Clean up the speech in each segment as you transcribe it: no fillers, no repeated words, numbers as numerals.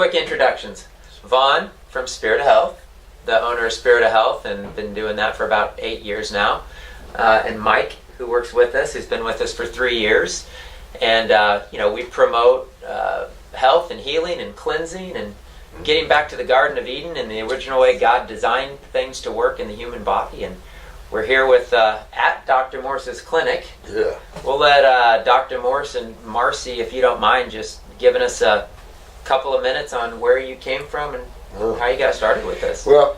quick introductions. Vaughn from Spirit of Health, the owner of Spirit of Health, and been doing that for about 8 years now. And Mike, who works with us, who's been with us for 3 years. And, we promote health and healing and cleansing and getting back to the Garden of Eden and the original way God designed things to work in the human body. And we're here with at Dr. Morse's clinic. Yeah. We'll let Dr. Morse and Marcie, if you don't mind, just giving us a couple of minutes on where you came from and how you got started with this. Well,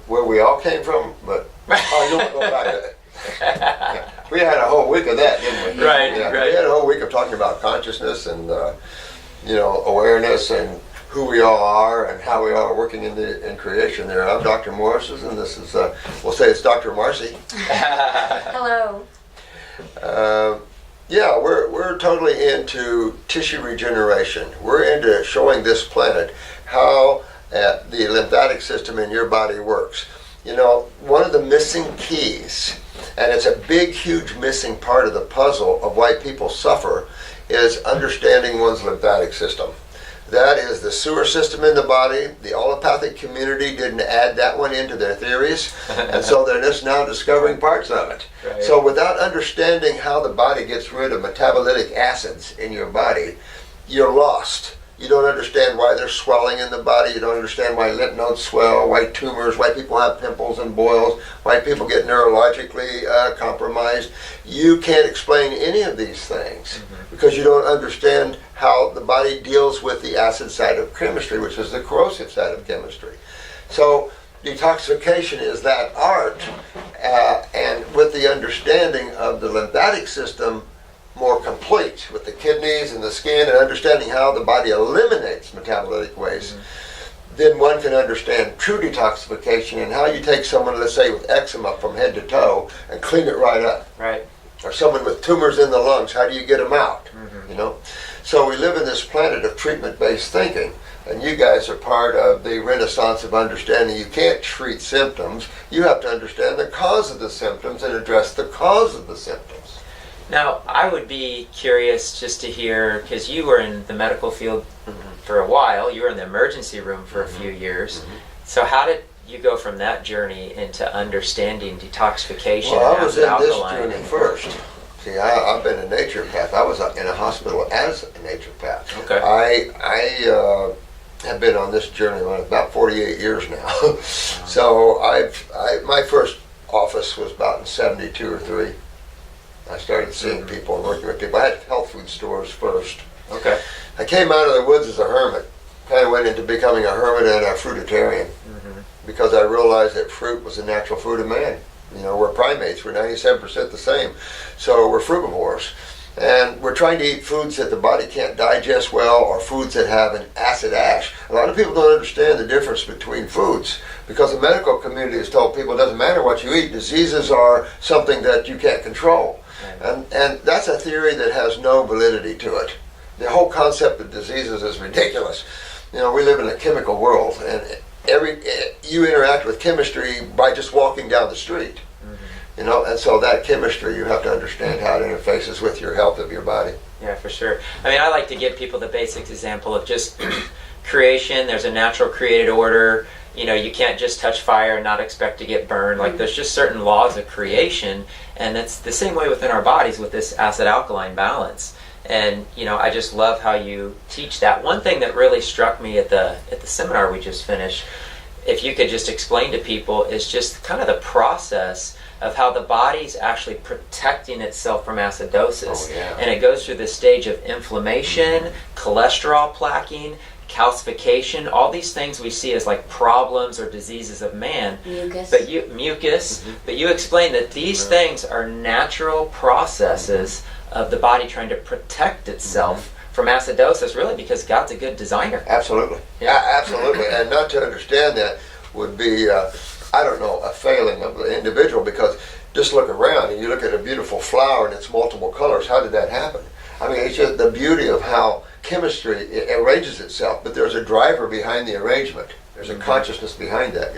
where we all came from, but you want to go back to it. Yeah. We had a whole week of that, didn't we? Right. We had a whole week of talking about consciousness and awareness and who we all are and how we all are working in creation. There, I'm Dr. Morse, and this is we'll say it's Dr. Marcie. Hello. We're totally into tissue regeneration. We're into showing this planet how the lymphatic system in your body works. One of the missing keys, and it's a big, huge missing part of the puzzle of why people suffer, is understanding one's lymphatic system. That is the sewer system in the body. The allopathic community didn't add that one into their theories, and so they're just now discovering parts of it. Right. So without understanding how the body gets rid of metabolitic acids in your body, you're lost. You don't understand why there's swelling in the body. You don't understand why lymph nodes swell, why tumors, why people have pimples and boils, why people get neurologically compromised. You can't explain any of these things because you don't understand how the body deals with the acid side of chemistry, which is the corrosive side of chemistry. So detoxification is that art, and with the understanding of the lymphatic system more complete with the kidneys and the skin and understanding how the body eliminates metabolitic waste, then one can understand true detoxification and how you take someone, let's say, with eczema from head to toe and clean it right up. Right. Or someone with tumors in the lungs, how do you get them out? So we live in this planet of treatment-based thinking, and you guys are part of the renaissance of understanding you can't treat symptoms. You have to understand the cause of the symptoms and address the cause of the symptoms. Now, I would be curious just to hear, because you were in the medical field for a while, you were in the emergency room for a few years. So how did you go from that journey into understanding detoxification? Well, and I was acid in this alkaline journey and- first. See, I've been a naturopath. I was in a hospital as a naturopath. Okay. I have been on this journey about 48 years now. So my first office was about in 72 or 3. I started seeing people and working with people. I had health food stores first. Okay. I came out of the woods as a hermit. Kind of went into becoming a hermit and a fruitarian because I realized that fruit was a natural food of man. We're primates. We're 97% the same. So we're frugivores. And we're trying to eat foods that the body can't digest well or foods that have an acid ash. A lot of people don't understand the difference between foods because the medical community has told people it doesn't matter what you eat. Diseases are something that you can't control. And that's a theory that has no validity to it. The whole concept of diseases is ridiculous. We live in a chemical world, and you interact with chemistry by just walking down the street. And so that chemistry, you have to understand how it interfaces with your health of your body. Yeah, for sure. I mean, I like to give people the basic example of just creation. There's a natural created order. You can't just touch fire and not expect to get burned. Like, there's just certain laws of creation, and it's the same way within our bodies with this acid-alkaline balance. And, I just love how you teach that. One thing that really struck me at the seminar we just finished, if you could just explain to people, is just kind of the process of how the body's actually protecting itself from acidosis. Oh, yeah. And it goes through this stage of inflammation, cholesterol plaquing, calcification, all these things we see as like problems or diseases of man. Mucus. But you explain that these things are natural processes of the body trying to protect itself from acidosis, really, because God's a good designer. Absolutely. Yeah, absolutely. And not to understand that would be, a failing of the individual, because just look around and you look at a beautiful flower and it's multiple colors. How did that happen? I mean, it's just the beauty of how chemistry arranges itself, but there's a driver behind the arrangement. There's a consciousness behind that,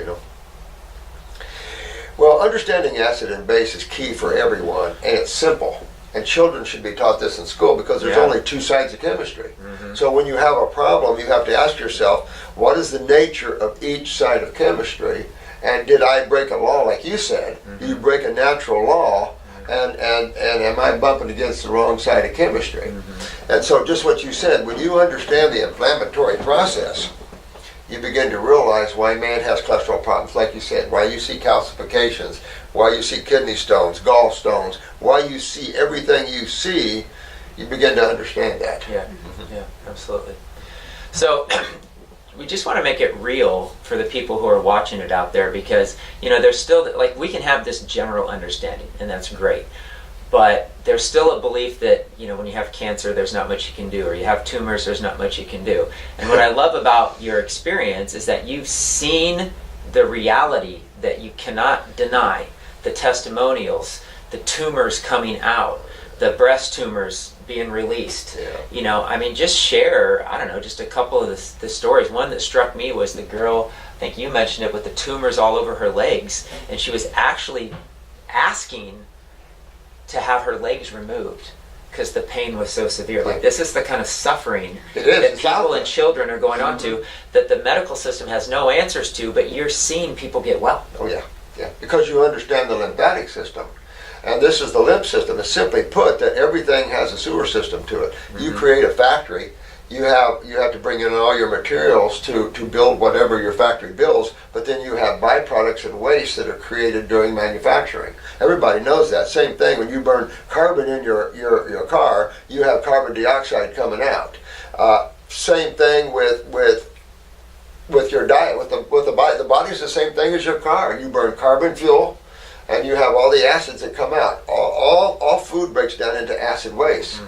Well, understanding acid and base is key for everyone, and it's simple. And children should be taught this in school because there's Yeah. only two sides of chemistry. So when you have a problem, you have to ask yourself, what is the nature of each side of chemistry? And did I break a law, like you said? Did you break a natural law? And am I bumping against the wrong side of chemistry? And so just what you said, when you understand the inflammatory process, you begin to realize why man has cholesterol problems, like you said, why you see calcifications, why you see kidney stones, gallstones, why you see everything you see, you begin to understand that. Yeah, yeah, absolutely. So we just want to make it real for the people who are watching it out there, because there's still, like, we can have this general understanding, and that's great, but there's still a belief that when you have cancer there's not much you can do, or you have tumors there's not much you can do. And what I love about your experience is that you've seen the reality that you cannot deny, the testimonials, the tumors coming out, the breast tumors being released. Just share, I don't know, just a couple of the stories. One that struck me was the girl, I think you mentioned it, with the tumors all over her legs, and she was actually asking to have her legs removed because the pain was so severe. Like, this is the kind of suffering that people and children are going on to, that the medical system has no answers to, but you're seeing people get well. Oh yeah, yeah, because you understand the lymphatic system. And this is the lymph system. It's simply put that everything has a sewer system to it. You create a factory, you have to bring in all your materials to build whatever your factory builds, but then you have byproducts and waste that are created during manufacturing. Everybody knows that. Same thing when you burn carbon in your car, you have carbon dioxide coming out. Same thing with your diet, with the body. The body's the same thing as your car. You burn carbon fuel, and you have all the acids that come out. All food breaks down into acid waste.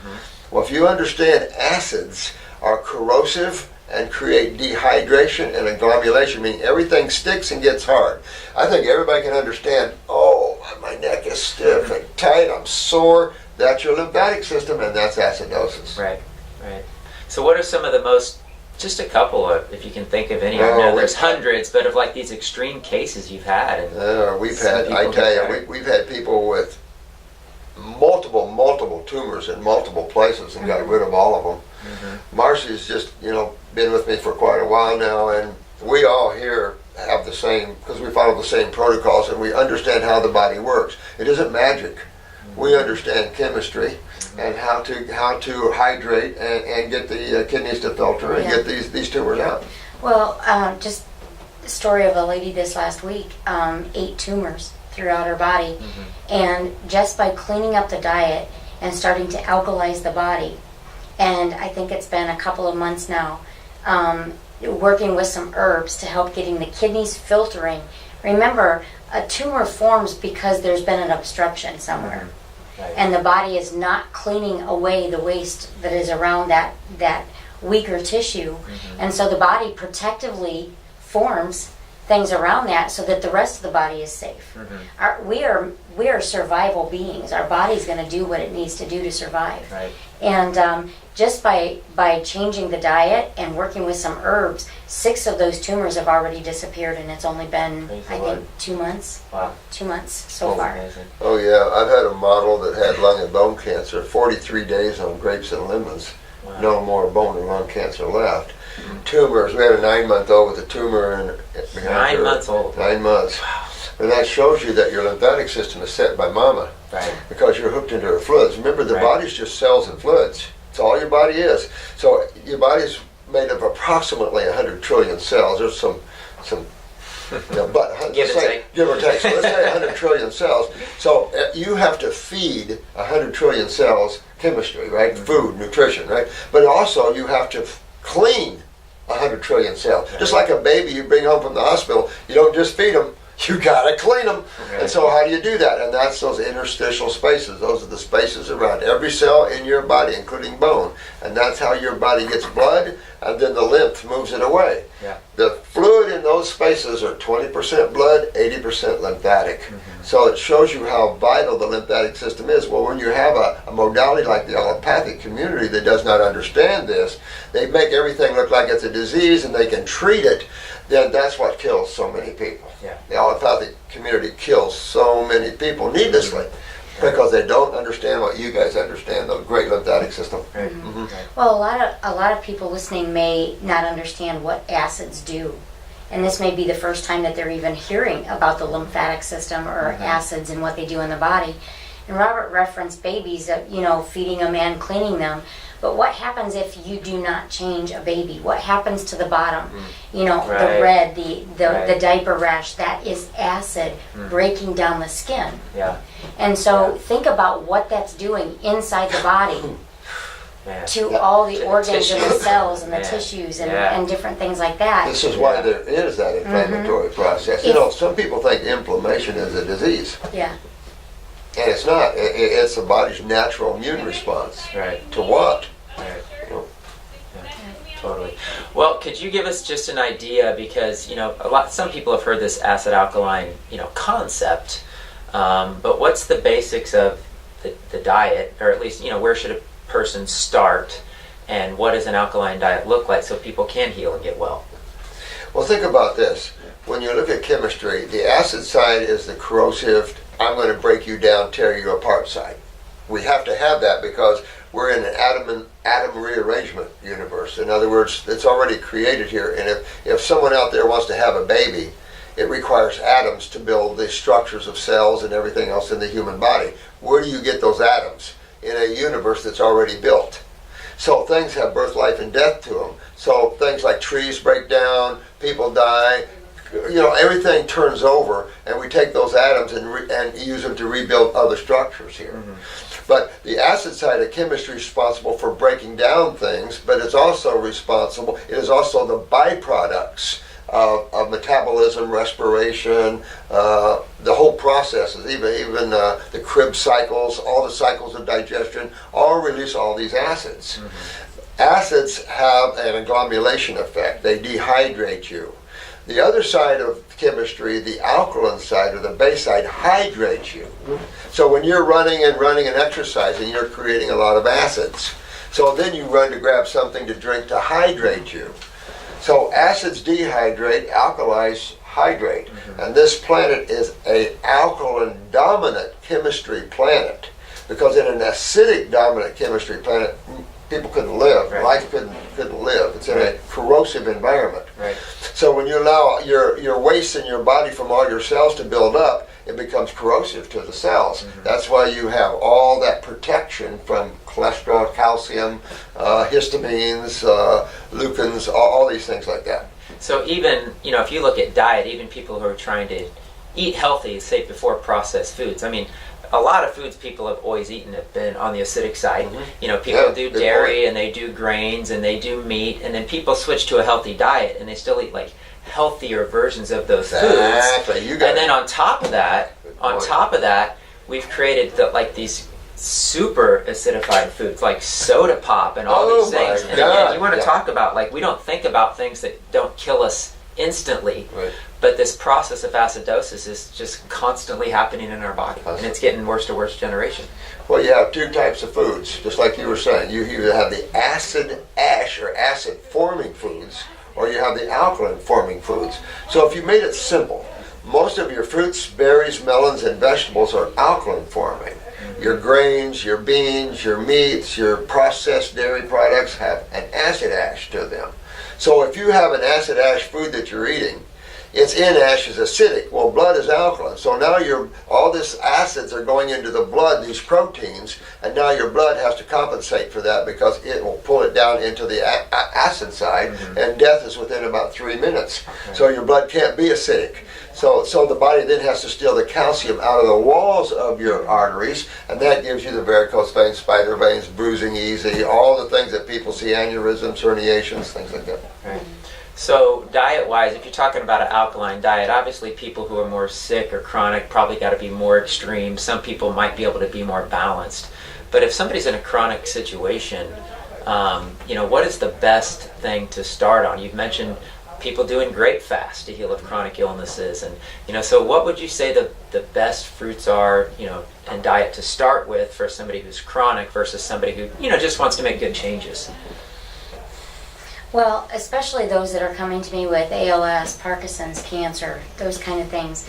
Well, if you understand acids are corrosive and create dehydration and agglomulation, meaning everything sticks and gets hard. I think everybody can understand, oh, my neck is stiff and tight, I'm sore. That's your lymphatic system, and that's acidosis. Right. So what are some of the most, just a couple of, if you can think of any, I know there's hundreds, but of like these extreme cases you've had? We've had people with multiple tumors in multiple places and got rid of all of them. Marcie's just, been with me for quite a while now, and we all here have the same, because we follow the same protocols and we understand how the body works. It isn't magic. We understand chemistry and how to hydrate and get the kidneys to filter and get these tumors out. Well, just the story of a lady this last week, 8 tumors throughout her body, and just by cleaning up the diet and starting to alkalize the body, and I think it's been a couple of months now, working with some herbs to help getting the kidneys filtering. Remember, a tumor forms because there's been an obstruction somewhere. And the body is not cleaning away the waste that is around that weaker tissue. And so the body protectively forms things around that so that the rest of the body is safe. We are survival beings. Our body's going to do what it needs to do to survive. And just by changing the diet and working with some herbs, 6 of those tumors have already disappeared, and it's only been, I think, 2 months. Wow. 2 months so far. Amazing. Oh yeah, I've had a model that had lung and bone cancer, 43 days on grapes and lemons. Wow. No more bone and lung cancer left. Tumors, we had a 9-month-old with a tumor behind 9 months old. 9 months. Wow. And that shows you that your lymphatic system is set by mama. Because you're hooked into her fluids. Remember, the body's just cells and fluids. It's all your body is. So your body's made of approximately 100 trillion cells. There's some but give or take. So let's say 100 trillion cells. So you have to feed 100 trillion cells chemistry, right? Food, nutrition, right? But also you have to clean 100 trillion cells. Just like a baby you bring home from the hospital, you don't just feed them. You gotta clean them. And so how do you do that? And that's those interstitial spaces. Those are the spaces around every cell in your body, including bone. And that's how your body gets blood, and then the lymph moves it away. The fluid in those spaces are 20% blood, 80% lymphatic. So it shows you how vital the lymphatic system is. Well, when you have a modality like the allopathic community that does not understand this, they make everything look like it's a disease and they can treat it. Then that's what kills so many people. The allopathic community kills so many people needlessly. because they don't understand what you guys understand, the great lymphatic system. Right. Mhm. Well, a lot of people listening may not understand what acids do. And this may be the first time that they're even hearing about the lymphatic system or acids and what they do in the body. And Robert referenced babies, feeding them and cleaning them. But what happens if you do not change a baby? What happens to the bottom? The red, the diaper rash, that is acid breaking down the skin. Yeah. And so think about what that's doing inside the body to all the organs and the cells and the tissues and different things like that. This is why there is that inflammatory process. Some people think inflammation is a disease. Yeah. And it's not. It's the body's natural immune response. Right. To what? Right. Totally. Well, could you give us just an idea, because some people have heard this acid alkaline concept, but what's the basics of the diet, or at least where should a person start, and what does an alkaline diet look like so people can heal and get well? Well, think about this. When you look at chemistry, the acid side is the corrosive, I'm going to break you down, tear you apart side. We have to have that because we're in an atom rearrangement universe. In other words, it's already created here. And if someone out there wants to have a baby, it requires atoms to build the structures of cells and everything else in the human body. Where do you get those atoms? In a universe that's already built. So things have birth, life, and death to them. So things like trees break down, people die, everything turns over, and we take those atoms and use them to rebuild other structures here. But the acid side of chemistry is responsible for breaking down things, but it's also responsible, it is also the byproducts of metabolism, respiration, the whole processes, even the Krebs cycles, all the cycles of digestion, all release all these acids. Acids have an agglomeration effect. They dehydrate you. The other side of chemistry, the alkaline side or the base side, hydrates you. So when you're running and exercising, you're creating a lot of acids. So then you run to grab something to drink to hydrate you. So acids dehydrate, alkalis hydrate. And this planet is an alkaline dominant chemistry planet. Because in an acidic dominant chemistry planet, people couldn't live. Right. Life couldn't live. It's in a corrosive environment. Right. So when you allow your waste in your body from all your cells to build up, it becomes corrosive to the cells. That's why you have all that protection from cholesterol, calcium, histamines, leucins, all these things like that. So even, if you look at diet, even people who are trying to eat healthy, say before processed foods, a lot of foods people have always eaten have been on the acidic side. People do dairy and they do grains and they do meat, and then people switch to a healthy diet and they still eat like healthier versions of those foods. And then on top of that, we've created these super acidified foods like soda pop and all these things. And again, you want to talk about we don't think about things that don't kill us instantly. Right. But this process of acidosis is just constantly happening in our body, and it's getting worse to worse generation. Well, you have two types of foods, just like you were saying. You either have the acid ash or acid forming foods, or you have the alkaline forming foods. So if you made it simple, most of your fruits, berries, melons, and vegetables are alkaline forming. Your grains, your beans, your meats, your processed dairy products have an acid ash to them. So if you have an acid ash food that you're eating, its in ash is acidic. Well, blood is alkaline. So now all these acids are going into the blood, these proteins, and now your blood has to compensate for that because it will pull it down into the acid side, and death is within about 3 minutes. So your blood can't be acidic. So the body then has to steal the calcium out of the walls of your arteries, and that gives you the varicose veins, spider veins, bruising easy, all the things that people see, aneurysms, herniations, things like that. Right. So diet-wise, if you're talking about an alkaline diet, obviously people who are more sick or chronic probably got to be more extreme. Some people might be able to be more balanced. But if somebody's in a chronic situation, what is the best thing to start on? You've mentioned people doing grape fast to heal of chronic illnesses, and so what would you say the best fruits are, and diet to start with for somebody who's chronic versus somebody who just wants to make good changes? Well, especially those that are coming to me with ALS, Parkinson's, cancer, those kind of things.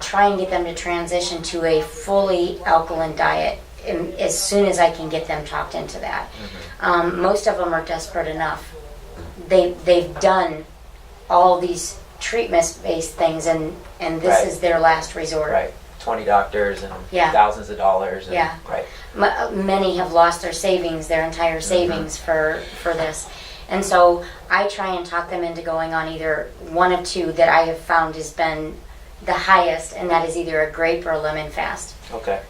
try and get them to transition to a fully alkaline diet as soon as I can get them talked into that. Most of them are desperate enough. They've done all these treatment-based things, and this Right. is their last resort. Right. 20 doctors and Yeah. thousands of dollars. And, Yeah. Right. Many have lost their savings, their entire savings for this. And so I try and talk them into going on either one of two that I have found has been the highest, and that is either a grape or a lemon fast. Okay.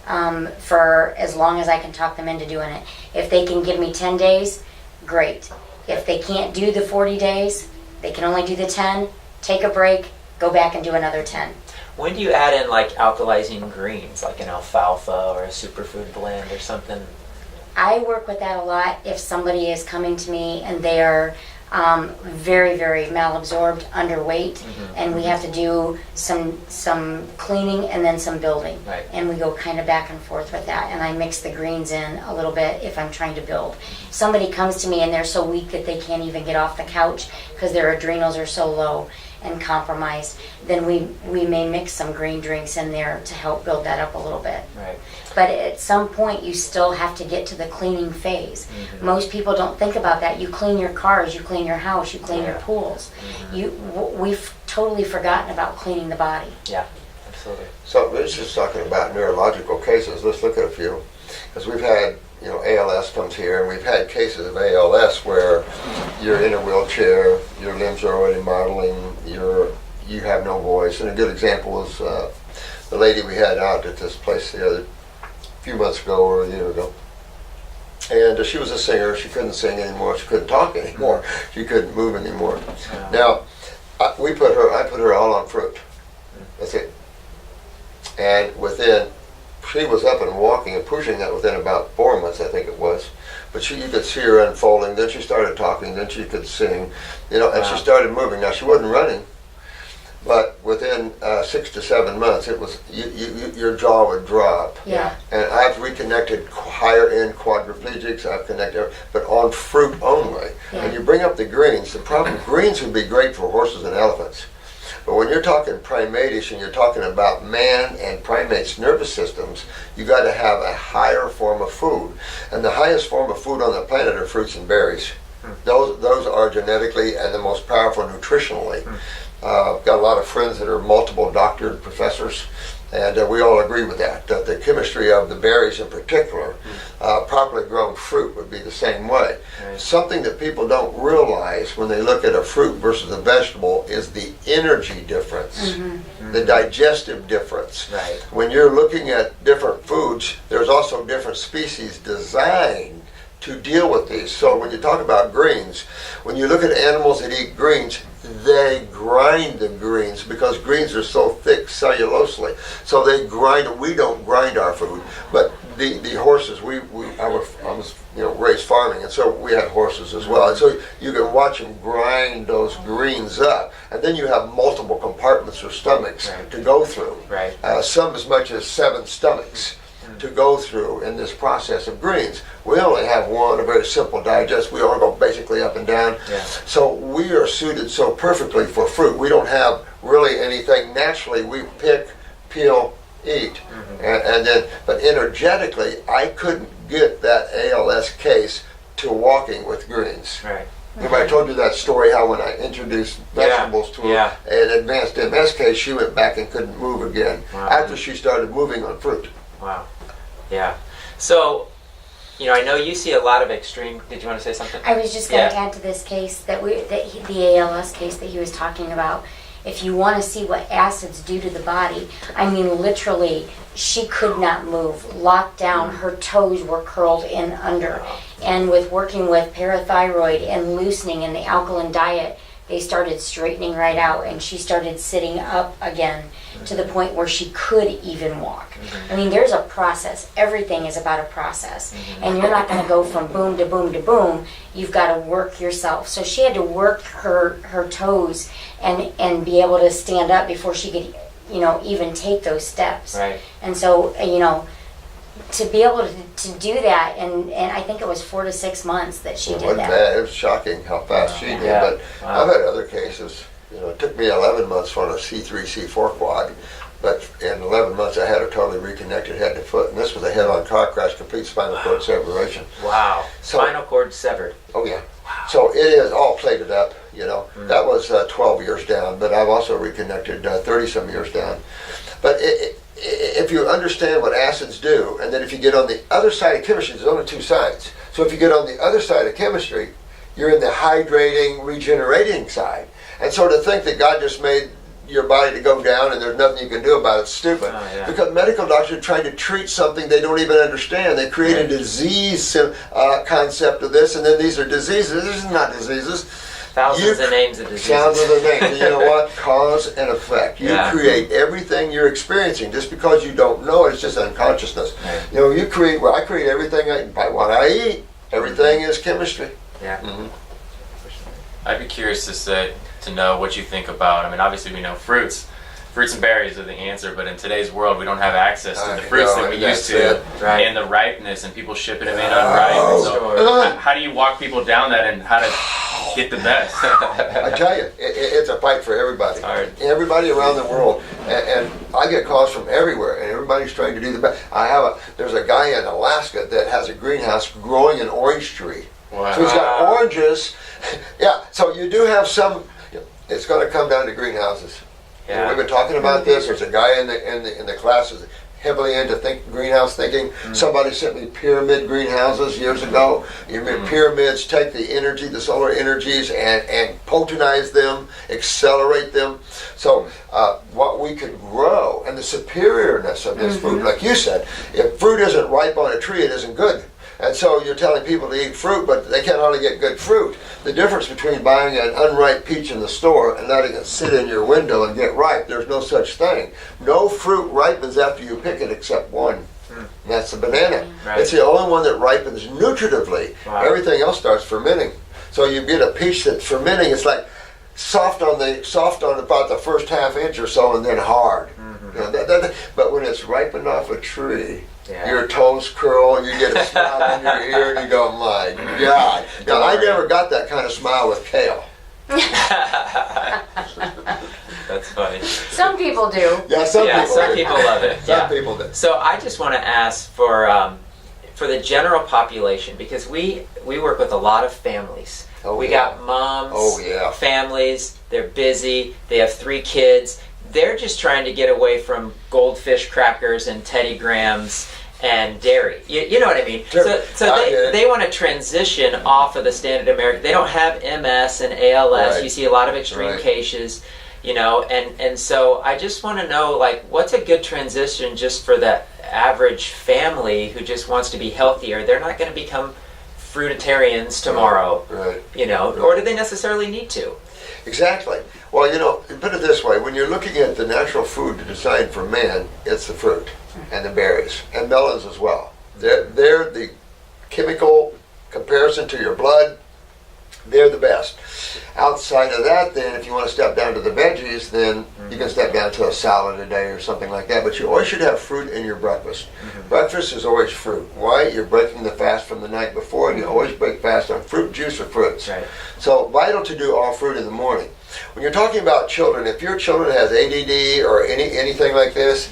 For as long as I can talk them into doing it. If they can give me 10 days, great. If they can't do the 40 days, they can only do the 10, take a break, go back and do another 10. When do you add in like alkalizing greens, like an alfalfa or a superfood blend or something? I work with that a lot if somebody is coming to me and they are very, very malabsorbed, underweight, and we have to do some cleaning and then some building. Right. And we go kind of back and forth with that. And I mix the greens in a little bit if I'm trying to build. Somebody comes to me and they're so weak that they can't even get off the couch because their adrenals are so low and compromised, then we may mix some green drinks in there to help build that up a little bit. Right. But at some point, you still have to get to the cleaning phase. Most people don't think about that. You clean your cars, you clean your house, you clean your pools. We've totally forgotten about cleaning the body. Yeah, absolutely. So this is talking about neurological cases. Let's look at a few. Because we've had, ALS comes here, and we've had cases of ALS where you're in a wheelchair, your limbs are already modeling, you have no voice. And a good example is the lady we had out at this place a few months ago or a year ago. And she was a singer. She couldn't sing anymore. She couldn't talk anymore. She couldn't move anymore. Now, I put her all on fruit. That's it. And she was up and walking and pushing that within about 4 months, I think it was. But you could see her unfolding. Then she started talking. Then she could sing, and she started moving. Now, she wasn't running, but within 6 to 7 months, it was your jaw would drop. Yeah. And I've reconnected higher end quadriplegics. I've connected, but on fruit only. Yeah. And you bring up the greens. The problem, greens would be great for horses and elephants. But when you're talking primatish and you're talking about man and primates' nervous systems, you got to have a higher form of food. And the highest form of food on the planet are fruits and berries. Those are genetically and the most powerful nutritionally. I've got a lot of friends that are multiple doctored professors, and we all agree with that. The chemistry of the berries in particular, properly grown fruit would be the same way. Right. Something that people don't realize when they look at a fruit versus a vegetable is the energy difference, the digestive difference. Right. When you're looking at different foods, there's also different species designed to deal with these. So when you talk about greens, when you look at animals that eat greens, they grind the greens because greens are so thick cellulosely. So they grind it. We don't grind our food, but the horses. I was raised farming, and so we had horses as well. And so you can watch them grind those greens up, and then you have multiple compartments or stomachs to go through. Right. Some as much as 7 stomachs to go through in this process of greens. We only have one, a very simple digest. We all go basically up and down. Yeah. So we are suited so perfectly for fruit. We don't have really anything naturally. We pick, peel, eat. And then, but energetically, I couldn't get that ALS case to walking with greens. Right. Remember I told you that story how when I introduced vegetables to her, an advanced MS case, she went back and couldn't move again after she started moving on fruit. Wow. Yeah. So, I know you see a lot of extreme. Did you want to say something? I was just going to add to this case the ALS case that he was talking about. If you want to see what acids do to the body, I mean, literally, she could not move, locked down. Her toes were curled in under. And with working with parathyroid and loosening and the alkaline diet, they started straightening right out, and she started sitting up again to the point where she could even walk. I mean, there's a process. Everything is about a process. And you're not going to go from boom to boom to boom. You've got to work yourself. So she had to work her toes and be able to stand up before she could, even take those steps. Right. And so, to be able to do that, and I think it was 4 to 6 months that she did that. Bad. It was shocking how fast she did, but I've had other cases. It took me 11 months on a C3, C4 quad, But in 11 months, I had her totally reconnected head to foot. And this was a head-on car crash, complete spinal cord separation. Wow. So- Spinal cord severed. Oh, yeah. So it is all plated up, you know. That was 12 years down, but I've also reconnected 30-some years down. But if you understand what acids do, and then if you get on the other side of chemistry, there's only two sides. So if you get on the other side of chemistry, you're in the hydrating, regenerating side. And so to think that God just made your body to go down and there's nothing you can do about it, it's stupid. Oh, yeah. Because medical doctors are trying to treat something they don't even understand. They create a disease concept of this, and then these are diseases. This is not diseases. Thousands of names of diseases. Thousands of names. You know what? Cause and effect. You create everything you're experiencing. Just because you don't know it, it's just unconsciousness. Right. You know, you create. Well, I create everything by what I eat. Everything is chemistry. Yeah. I'd be curious to know what you think about. I mean, obviously we know fruits and berries are the answer, but in today's world we don't have access to the fruits that we used to, Right. and the ripeness, and people shipping them in unripe. So how do you walk people down that and how to get the best? I tell you, it's a fight for everybody. It's hard. Everybody around the world, and I get calls from everywhere, and everybody's trying to do the best. There's a guy in Alaska that has a greenhouse growing an orange tree. Wow. So he's got oranges. Yeah, so you do have some. It's going to come down to greenhouses. Yeah. You know, we've been talking about this. There's a guy in the classes heavily into greenhouse thinking. Somebody sent me pyramid greenhouses years ago. Pyramids take the energy, the solar energies, and potentize them, accelerate them. So what we could grow and the superiorness of this food, like you said, if fruit isn't ripe on a tree, it isn't good. And so you're telling people to eat fruit, but they can't hardly get good fruit. The difference between buying an unripe peach in the store and letting it sit in your window and get ripe, there's no such thing. No fruit ripens after you pick it except one. And that's the banana. Right. It's the only one that ripens nutritively. Wow. Everything else starts fermenting. So you get a peach that's fermenting, it's like soft on about the first half inch or so, and then hard. You know, but when it's ripened off a tree, your toes curl, you get a smile in your ear, and you go, my God. Now, I never got that kind of smile with kale. That's funny. Some people do. Yeah, some people love it. Some people do. So I just want to ask for the general population, because we work with a lot of families. We got moms, families, they're busy, they have 3 kids. They're just trying to get away from goldfish crackers and Teddy Grahams and dairy. You know what I mean? Sure. So they want to transition off of the standard American. They don't have MS and ALS. Right. You see a lot of extreme cases, you know, and so I just want to know, like, what's a good transition just for the average family who just wants to be healthier? They're not going to become fruitarians tomorrow, you know, or do they necessarily need to? Exactly. Well, you know, put it this way. When you're looking at the natural food designed for man, it's the fruit and the berries and melons as well. They're the chemical comparison to your blood. They're the best. Outside of that, then, if you want to step down to the veggies, then you can step down to a salad a day or something like that. But you always should have fruit in your breakfast. Breakfast is always fruit. Why? You're breaking the fast from the night before, and you always break fast on fruit, juice, or fruits. Right. So vital to do all fruit in the morning. When you're talking about children, if your children has ADD or anything like this,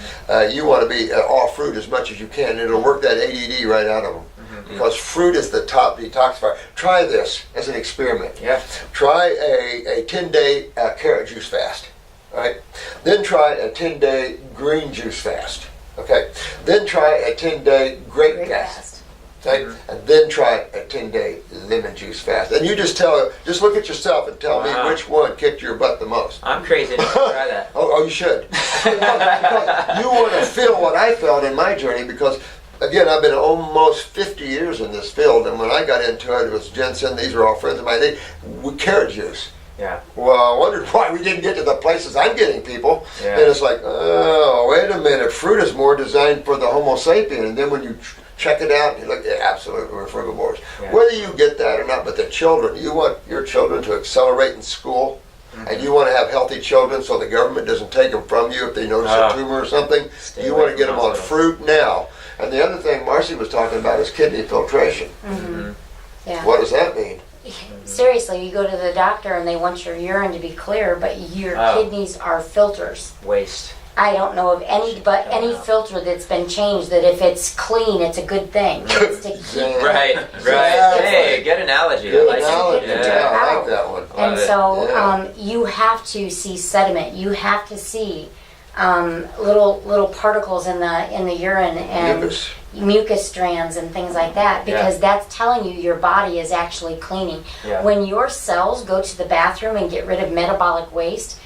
you want to be all fruit as much as you can. It'll work that ADD right out of them. Because fruit is the top detoxifier. Try this as an experiment. Yeah. Try a 10-day carrot juice fast. Right? Then try a 10-day green juice fast. Okay? Then try a 10-day grape fast. Okay? And then try a 10-day lemon juice fast. And you just look at yourself and tell me which one kicked your butt the most. I'm crazy enough to try that. Oh, you should. Because you want to feel what I felt in my journey, because again, I've been almost 50 years in this field, and when I got into it, it was ginseng. These are all friends of mine. Carrot juice. Yeah. Well, I wondered why we didn't get to the places I'm getting people. Yeah. And it's like, oh, wait a minute. Fruit is more designed for the Homo sapien. And then when you check it out, you look at absolutely, we're frugivores. Yeah. Whether you get that or not, but the children, you want your children to accelerate in school. And you want to have healthy children so the government doesn't take them from you if they notice a tumor or something. You want to get them on fruit now. And the other thing Marcie was talking about is kidney filtration. Yeah. What does that mean? Seriously, you go to the doctor and they want your urine to be clear, but your kidneys are filters. Waste. I don't know of any, but Don't any know. filter that's been changed, that if it's clean, it's a good thing. It's to keep Right. Exactly. Hey, good analogy. Good I like analogy. it. Yeah, I Out. like that one. And Love it. so Yeah. you have to see sediment. You have to see little particles in the urine and Mucus. strands and things like that, because that's telling you your body is actually cleaning. Yeah. When your cells go to the bathroom and get rid of metabolic waste,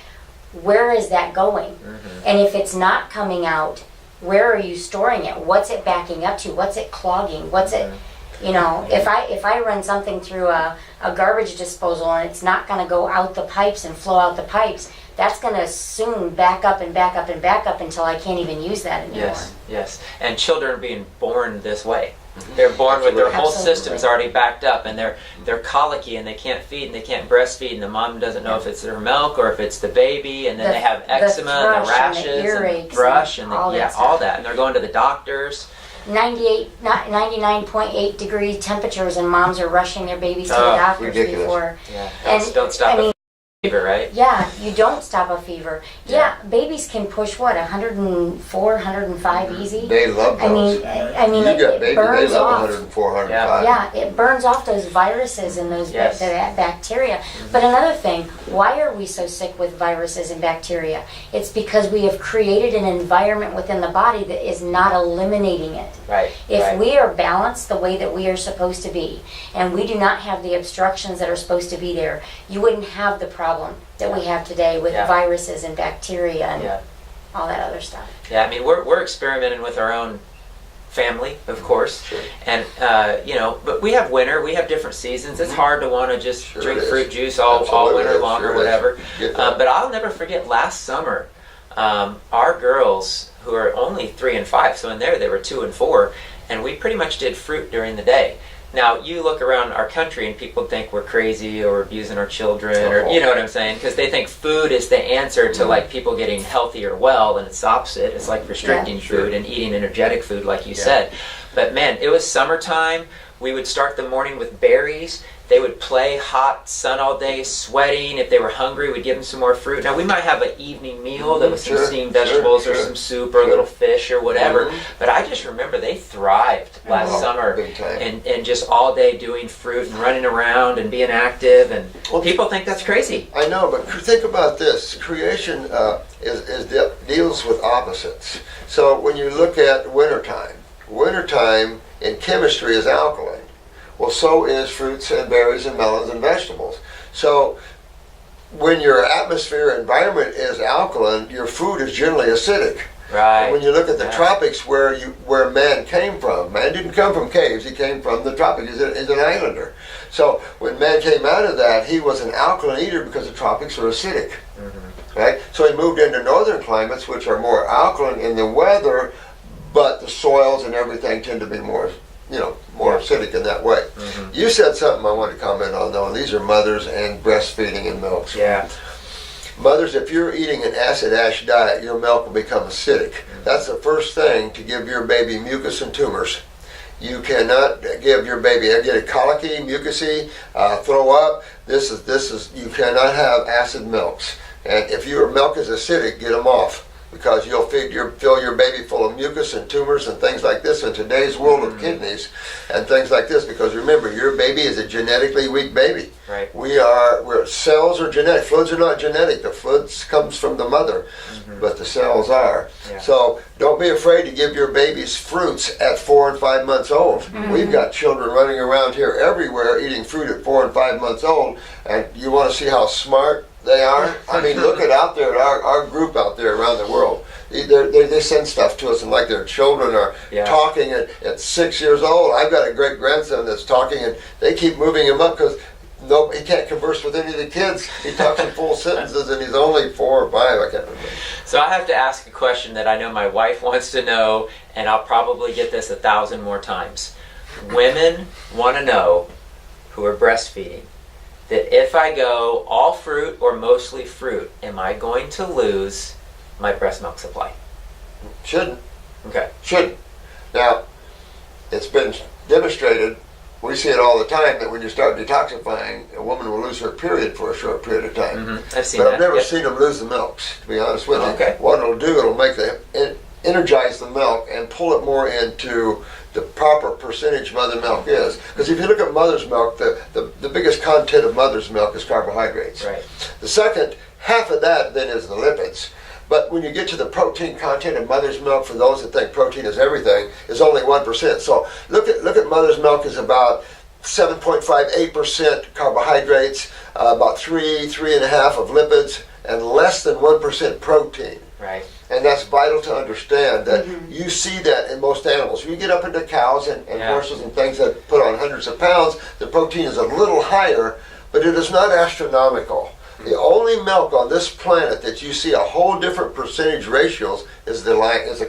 where is that going? Mm-hmm. And if it's not coming out, where are you storing it? What's it backing up to? What's it clogging? What's it, you know, if I run something through a garbage disposal and it's not going to go out the pipes and flow out the pipes, that's going to soon back up and back up and back up until I can't even use that anymore. Yes, yes. And children are being born this way. They're born with their whole Absolutely. systems already backed up, and they're colicky, and they can't feed, and they can't breastfeed, and the mom doesn't know if it's their milk or if it's the baby, and then they have eczema, and the thrush and the rashes, earaches and the thrush, and and all the, that all stuff. that, and they're going to the doctors. 99.8 degree temperatures, and moms are rushing their babies to the Oh, doctors ridiculous. before. Yeah, And, don't stop I mean, the fever, right? Yeah, you don't stop a fever. Yeah. Yeah, babies can push what, 104, 105 easy. They love those. I mean, You it, got it babies, they burns love off. 104, 105. Yeah, it burns off those viruses and those Yes. that bacteria. But another thing, why are we so sick with viruses and bacteria? It's because we have created an environment within the body that is not eliminating it. Right. If right. we are balanced the way that we are supposed to be, and we do not have the obstructions that are supposed to be there, you wouldn't have the problem that we have today with Yeah. viruses and bacteria and Yeah. all that other stuff. Yeah, I mean, we're experimenting with our own family, of course, Sure. and you know, but we have winter, we have different seasons. It's hard to want to just Sure drink it is. fruit juice all Absolutely, winter long sure or is. whatever. Get that. But I'll never forget last summer, our girls, who are only 3 and 5, so in there they were 2 and 4, and we pretty much did fruit during the day. Now, you look around our country and people think we're crazy or abusing our children, or you know what I'm saying? Because they think food is the answer to like people getting healthy or well, and it's the opposite. It's like restricting food and eating energetic food, like you said. But man, it was summertime. We would start the morning with berries. They would play hot sun all day, sweating. If they were hungry, we'd give them some more fruit. Now, we might have an evening meal that was some Sure, steamed vegetables or sure, some soup or a sure. little fish or whatever. Mhm. But I just remember they thrived last Oh, summer big time. and just all day doing fruit and running around and being active. And Well, people think that's crazy. I know, but think about this. Creation deals with opposites. So when you look at wintertime in chemistry is alkaline. Well, so is fruits and berries and melons and vegetables. So when your atmosphere environment is alkaline, your food is generally acidic. Right. When you look at the Yeah. tropics where man came from, man didn't come from caves, he came from the tropics, he's an islander. So when man came out of that, he was an alkaline eater because the tropics are acidic. Right? So he moved into northern climates, which are more alkaline in the weather, but the soils and everything tend to be more acidic in that way. You said something I want to comment on though, and these are mothers and breastfeeding and milks. Yeah. Mothers, if you're eating an acid-ash diet, your milk will become acidic. That's the first thing to give your baby mucus and tumors. You cannot give your baby, get a colicky, mucusy, throw up. You cannot have acid milks. And if your milk is acidic, get them off, because you'll fill your baby full of mucus and tumors and things like this in today's world of kidneys and things like this. Because remember, your baby is a genetically weak baby. Right. Cells are genetic. Fluids are not genetic. The fluids comes from the mother, but the cells are. Yeah. So don't be afraid to give your babies fruits at 4 and 5 months old. We've got children running around here everywhere eating fruit at 4 and 5 months old, and you want to see how smart they are? I mean, look at out there, our group out there around the world. They send stuff to us, and like their children are talking at 6 years old. I've got a great grandson that's talking, and they keep moving him up because he can't converse with any of the kids. He talks in full sentences, and he's only 4 or 5. I can't remember. So I have to ask a question that I know my wife wants to know, and I'll probably get this 1,000 more times. Women want to know, who are breastfeeding, that if I go all fruit or mostly fruit, am I going to lose my breast milk supply? Shouldn't. Okay. Shouldn't. Now, it's been demonstrated We see it all the time that when you start detoxifying, a woman will lose her period for a short period of time. Mm-hmm. I've seen But that. I've never Yep. seen them lose the milks, to be honest with you. Okay. What it'll do, it'll make energize the milk and pull it more into the proper percentage mother milk is. Because if you look at mother's milk, the biggest content of mother's milk is carbohydrates. Right. The second half of that then is the lipids. But when you get to the protein content of mother's milk, for those that think protein is everything, is only 1%. So look at mother's milk is about 7.58% carbohydrates, about 3.5 of lipids, and less than 1% protein. Right. And that's vital to understand that you see that in most animals. When you get up into cows and horses and things that put on hundreds of pounds, the protein is a little higher, but it is not astronomical. The only milk on this planet that you see a whole different percentage ratios is the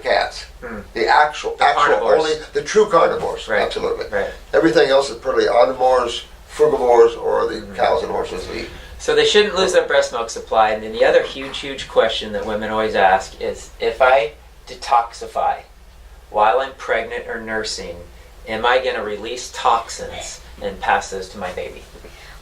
cats. The actual carnivores. only the true carnivores. Right. Absolutely. Right. Everything else is pretty omnivores, frugivores, or the cows and horses eat. So they shouldn't lose their breast milk supply. And then the other huge question that women always ask is, if I detoxify while I'm pregnant or nursing, am I going to release toxins and pass those to my baby?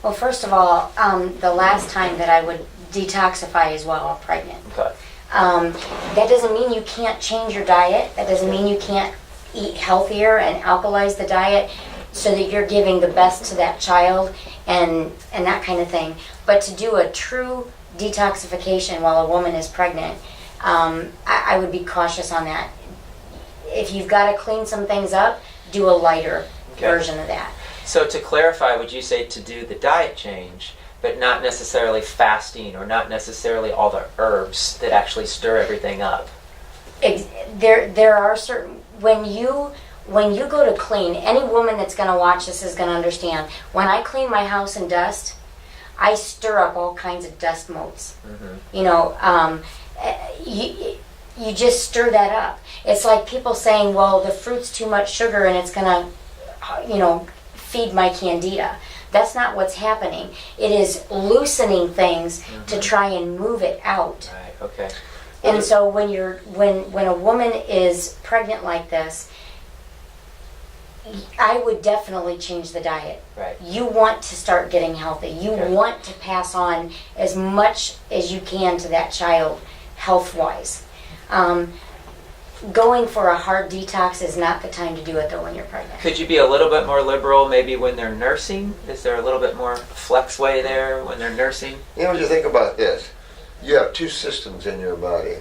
Well, first of all, the last time that I would detoxify is while I'm pregnant. Okay. That doesn't mean you can't change your diet. That doesn't mean you can't eat healthier and alkalize the diet so that you're giving the best to that child and that kind of thing. But to do a true detoxification while a woman is pregnant, I would be cautious on that. If you've got to clean some things up, do a lighter version of that. So to clarify, would you say to do the diet change, but not necessarily fasting or not necessarily all the herbs that actually stir everything up? There are certain, when you go to clean, any woman that's going to watch this is going to understand, when I clean my house and dust, I stir up all kinds of dust motes. You know, you just stir that up. It's like people saying, well, the fruit's too much sugar and it's going to, feed my candida. That's not what's happening. It is loosening things to try and move it out. Right. Okay. And so when a woman is pregnant like this, I would definitely change the diet. Right. You want to start getting healthy. You want to pass on as much as you can to that child health-wise. Going for a hard detox is not the time to do it though when you're pregnant. Could you be a little bit more liberal maybe when they're nursing? Is there a little bit more flex way there when they're nursing? You know, what you think about this, you have two systems in your body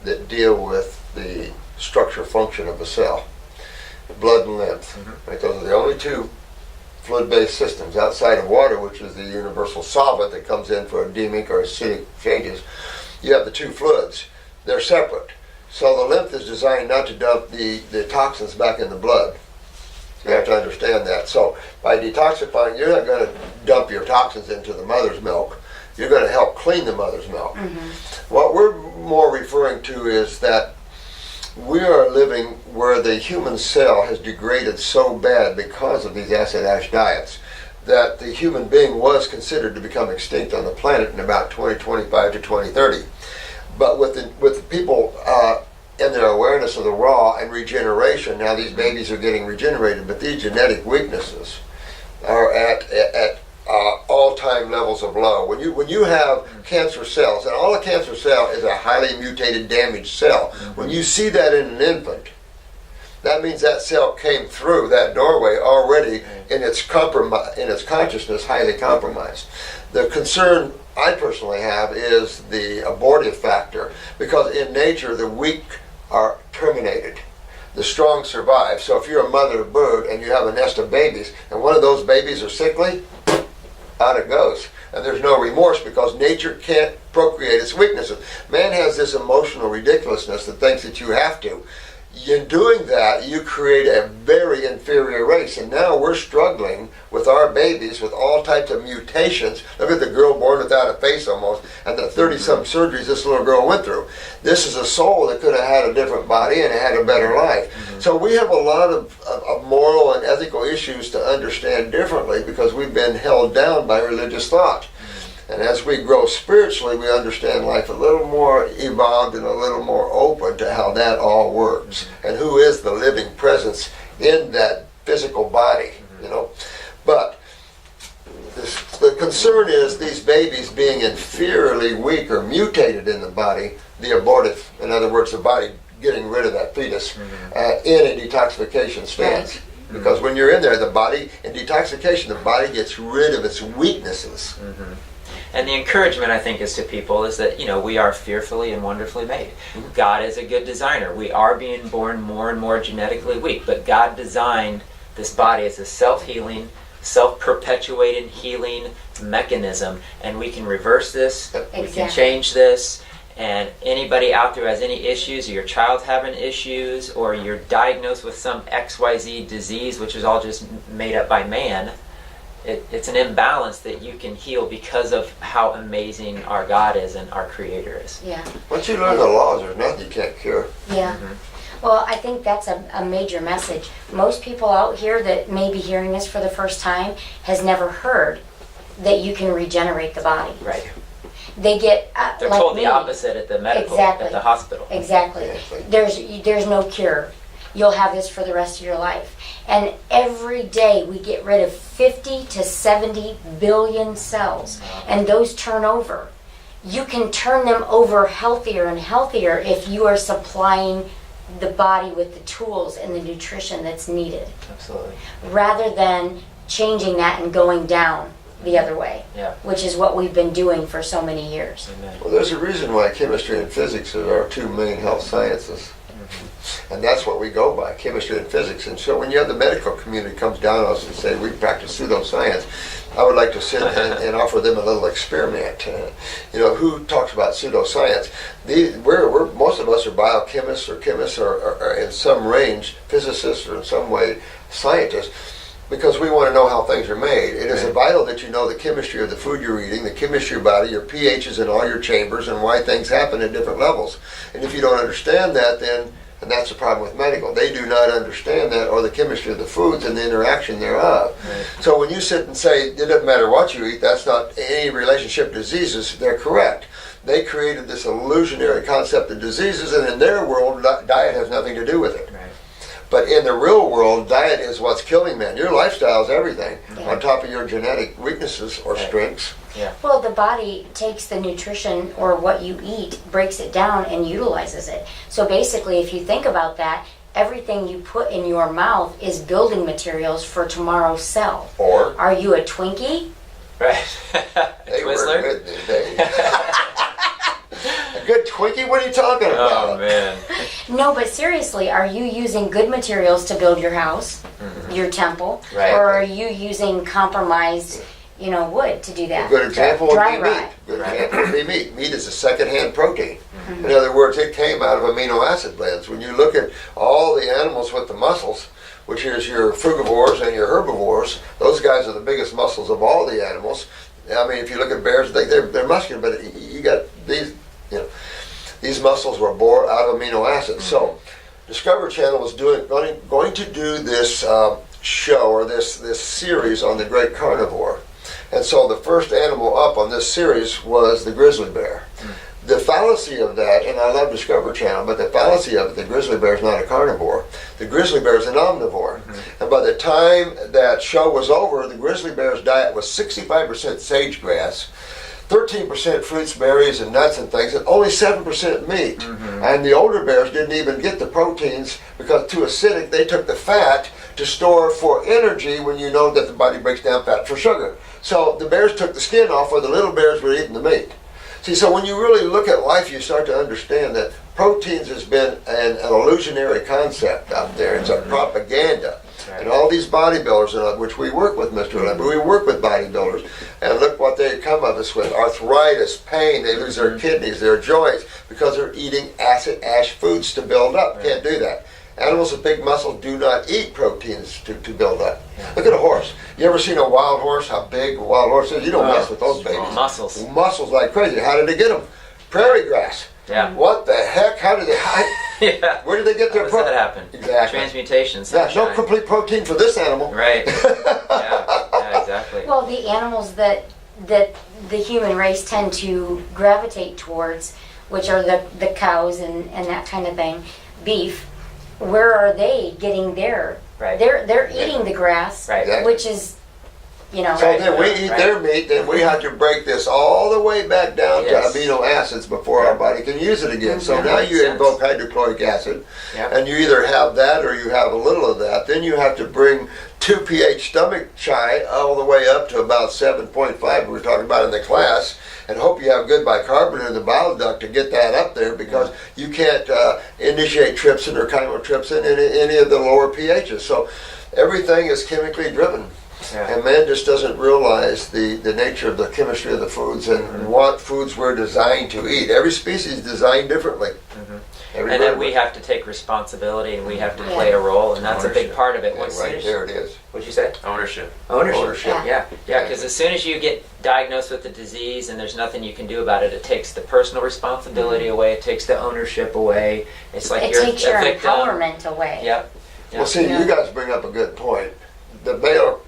that deal with the structure function of a cell, blood and lymph. Right? Those are the only two fluid-based systems outside of water, which is the universal solvent that comes in for anemic or acidic changes. You have the two fluids. They're separate. So the lymph is designed not to dump the toxins back in the blood. You have to understand that. So by detoxifying, you're not going to dump your toxins into the mother's milk. You're going to help clean the mother's milk. What we're more referring to is that we are living where the human cell has degraded so bad because of these acid-ash diets that the human being was considered to become extinct on the planet in about 2025 to 2030. But with the people in their awareness of the raw and regeneration, now these babies are getting regenerated, but these genetic weaknesses are at all-time levels of low. When you have cancer cells, and all a cancer cell is a highly mutated, damaged cell. When you see that in an infant, that means that cell came through that doorway already in its consciousness highly compromised. The concern I personally have is the abortive factor, because in nature the weak are terminated. The strong survive. So if you're a mother bird and you have a nest of babies and one of those babies are sickly, out it goes. And there's no remorse because nature can't procreate its weaknesses. Man has this emotional ridiculousness that thinks that you have to. In doing that, you create a very inferior race. And now we're struggling with our babies with all types of mutations. Look at the girl born without a face almost, and the 30-some surgeries this little girl went through. This is a soul that could have had a different body and had a better life. So we have a lot of moral and ethical issues to understand differently because we've been held down by religious thought. And as we grow spiritually, we understand life a little more evolved and a little more open to how that all works and who is the living presence in that physical body, you know. But the concern is these babies being inferiorly weak or mutated in the body, the abortive, in other words, the body getting rid of that fetus in a detoxification stance. Right. Because when you're in there, the body, in detoxification, the body gets rid of its weaknesses. And the encouragement, I think, is to people is that, we are fearfully and wonderfully made. God is a good designer. We are being born more and more genetically weak, but God designed this body as a self-healing, self-perpetuating healing mechanism, and we can reverse this, we can change this, and anybody out there has any issues, or your child's having issues, or you're diagnosed with some XYZ disease, which is all just made up by man, it's an imbalance that you can heal because of how amazing our God is and our Creator is. Yeah. Once you learn the laws, there's nothing you can't cure. Yeah. Well, I think that's a major message. Most people out here that may be hearing this for the first time has never heard that you can regenerate the body. Right. They get They're like told me. the opposite at the medical, at the hospital. Exactly. There's no cure. You'll have this for the rest of your life. And every day we get rid of 50 to 70 billion cells, and those turn over. You can turn them over healthier and healthier if you are supplying the body with the tools and the nutrition that's needed, Absolutely. rather than changing that and going down the other way, Yeah. which is what we've been doing for so many years. Amen. Well, there's a reason why chemistry and physics are our two main health sciences. And that's what we go by, chemistry and physics. And so when you have the medical community comes down on us and say, we practice pseudoscience, I would like to sit and offer them a little experiment. Who talks about pseudoscience? Most of us are biochemists or chemists or in some range, physicists or in some way scientists, because we want to know how things are made. It is vital that you know the chemistry of the food you're eating, the chemistry of your body, your pHs in all your chambers, and why things happen at different levels. And if you don't understand that, then, and that's the problem with medical, they do not understand that, or the chemistry of the foods and the interaction thereof. Right. So when you sit and say, it doesn't matter what you eat, that's not any relationship to diseases, they're correct. They created this illusionary concept of diseases, and in their world, diet has nothing to do with it. Right. But in the real world, diet is what's killing man. Your lifestyle is everything, on top of your genetic weaknesses or strengths. Yeah. Well, the body takes the nutrition or what you eat, breaks it down, and utilizes it. So basically, if you think about that, everything you put in your mouth is building materials for tomorrow's cell. Or are you a Twinkie? Right. They were Twizzler? good in the day. A good Twinkie? What are you talking about? Oh, man. No, but seriously, are you using good materials to build your house, your temple? Right. Or are you using compromised, wood to do that? A good example would Dry be meat. rot. Good example would be meat. Meat is a second-hand protein. In other words, it came out of amino acid blends. When you look at all the animals with the muscles, which is your frugivores and your herbivores, those guys are the biggest muscles of all the animals. I mean, if you look at bears, they're muscular, but you got these, these muscles were born out of amino acids. So, Discovery Channel was going to do this show or this series on the great carnivore, and so the first animal up on this series was the grizzly bear. The fallacy of that, and I love Discovery Channel, but the fallacy of it, the grizzly bear is not a carnivore. The grizzly bear is an omnivore. And by the time that show was over, the grizzly bear's diet was 65% sage-grass, 13% fruits, berries, and nuts and things, and only 7% meat. And the older bears didn't even get the proteins because too acidic. They took the fat to store for energy when you know that the body breaks down fat for sugar. So the bears took the skin off where the little bears were eating the meat. See, so when you really look at life, you start to understand that proteins has been an illusionary concept out there. It's a propaganda. Right. And all these bodybuilders, which we work with, Mr. Lemon, we work with bodybuilders, and look what they come of us with. Arthritis, pain, they lose their kidneys, their joints, because they're eating acid ash foods to build up. Right. Can't do that. Animals with big muscles do not eat proteins to build up. Yeah. Look at a horse. You ever seen a wild horse, how big a wild horse is? You don't mess with those babies. Muscles. Muscles like crazy. How did they get them? Prairie grass. Yeah. What the heck? How did they hide? Yeah. Where did they get their protein? How does that happen? Exactly. Transmutations. Yeah, no complete protein for this animal. Right. Yeah, exactly. Well, the animals that the human race tend to gravitate towards, which are the cows and that kind of thing, beef, where are they getting their? Right. They're eating the grass, right. which is you know. So then we eat Right. their meat, then we have to break this all the way back down Yes. to amino acids before our body can use it again. So now Makes you sense. invoke hydrochloric acid, Yeah. and you either have that or you have a little of that. Then you have to bring 2 pH stomach chai all the way up to about 7.5 we were talking about in the class, and hope you have good bicarbonate in the bile duct to get that up there, because you can't initiate trypsin or chymotrypsin in any of the lower pHs. So everything is chemically driven. Yeah. And man just doesn't realize the nature of the chemistry of the foods and what foods we're designed to eat. Every species is designed differently. Every And then vertebrate. we have to take responsibility, and we have to play a role, and that's a big Ownership. part of it. And Once right there it is. what'd you say? Ownership. Ownership. Yeah. Yeah, because as soon as you get diagnosed with the disease and there's nothing you can do about it, it takes the personal responsibility away, it takes the ownership away. It's like It you're takes a your victim. empowerment away. Yep. Well, see, Yeah. you guys bring up a good point. The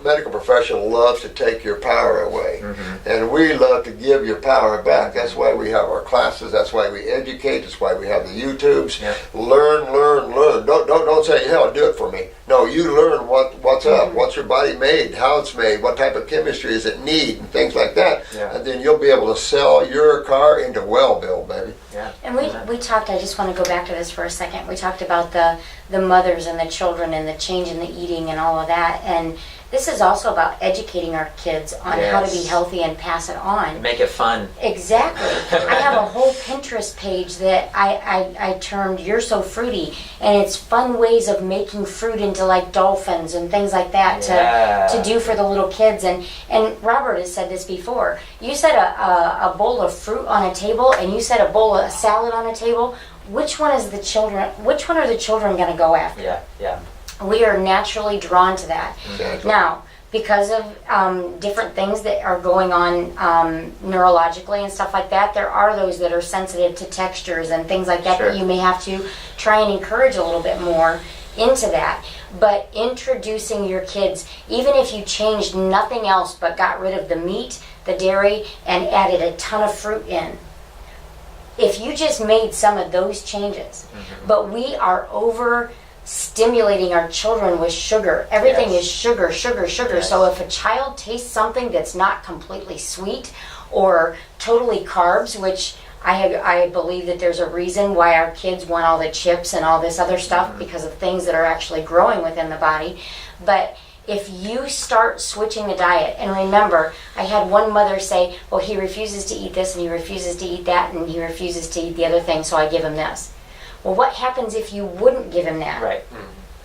medical profession loves to take your power away, and we love to give your power back. That's why we have our classes. That's why we educate. That's why we have the YouTubes. Yeah. Learn, learn, learn. Don't say, "Hell, do it for me." No, you learn what's up, what's your body made, how it's made, what type of chemistry does it need, and things like that. Yeah. And then you'll be able to sell your car into well-built, baby. Yeah. And we talked, I just want to go back to this for a second. We talked about the mothers and the children and the change in the eating and all of that. And this is also about educating our kids on how to be Yes. healthy and pass it on. Make it fun. Exactly. I have a whole Pinterest page that I termed "You're So Fruity," and it's fun ways of making fruit into like dolphins and things like that to do for the little kids. And Robert has said this before. You said a bowl of fruit on a table, and you said a bowl of salad on a table. Which one are the children going to go after? Yeah. Yeah. We are naturally drawn to that. Exactly. Now, because of different things that are going on neurologically and stuff like that, there are those that are sensitive to textures and things like that Sure. that you may have to try and encourage a little bit more into that. But introducing your kids, even if you changed nothing else but got rid of the meat, the dairy, and added a ton of fruit in, if you just made some of those changes, but we are over stimulating our children with sugar. Everything Yes. is sugar, sugar, sugar. Yes. So if a child tastes something that's not completely sweet or totally carbs, which I believe that there's a reason why our kids want all the chips and all this other stuff because of things that are actually growing within the body. But if you start switching the diet, and remember, I had one mother say, well, he refuses to eat this and he refuses to eat that and he refuses to eat the other thing, so I give him this. Well, what happens if you wouldn't give him that? Right.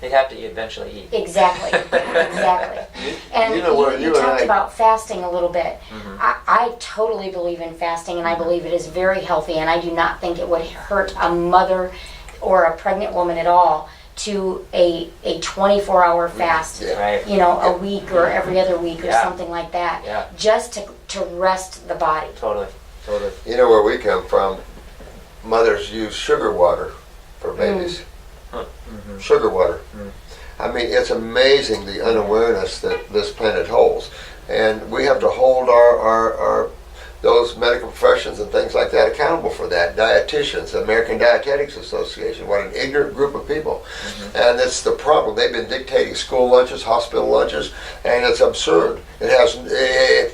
They'd have to eventually eat. Exactly, exactly. And You know where you you and talked I- about fasting a little bit. I totally believe in fasting, and I believe it is very healthy, and I do not think it would hurt a mother or a pregnant woman at all to a 24-hour fast, Yeah. Right. you know, a week or every other week or Yeah. something like that, Yeah. just to rest the body. Totally. Totally. You know where we come from, mothers use sugar water for babies. Sugar water. I mean, it's amazing the unawareness that this planet holds. And we have to hold our those medical professions and things like that accountable for that. Dietitians, the American Dietetics Association, what an ignorant group of people. And it's the problem. They've been dictating school lunches, hospital lunches, and it's absurd. It has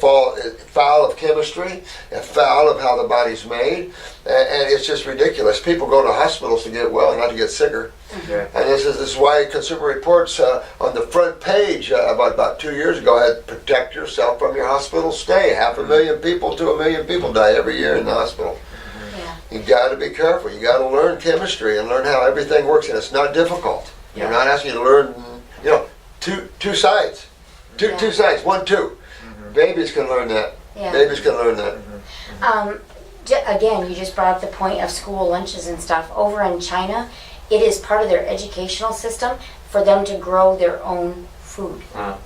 foul of chemistry, and foul of how the body's made, and it's just ridiculous. People go to hospitals to get well, not to get sicker. Yeah. And this is why Consumer Reports on the front page about 2 years ago had "Protect yourself from your hospital stay." 500,000 people to 1 million people die every year in the hospital. Yeah. You got to be careful. You got to learn chemistry and learn how everything works, and it's not difficult. Yeah. We're not asking you to learn, two sides, two Yeah. sides, 1, 2. Babies can learn that. Yeah. Babies can learn that. Again, you just brought up the point of school lunches and stuff. Over in China, it is part of their educational system for them to grow their own food. Wow.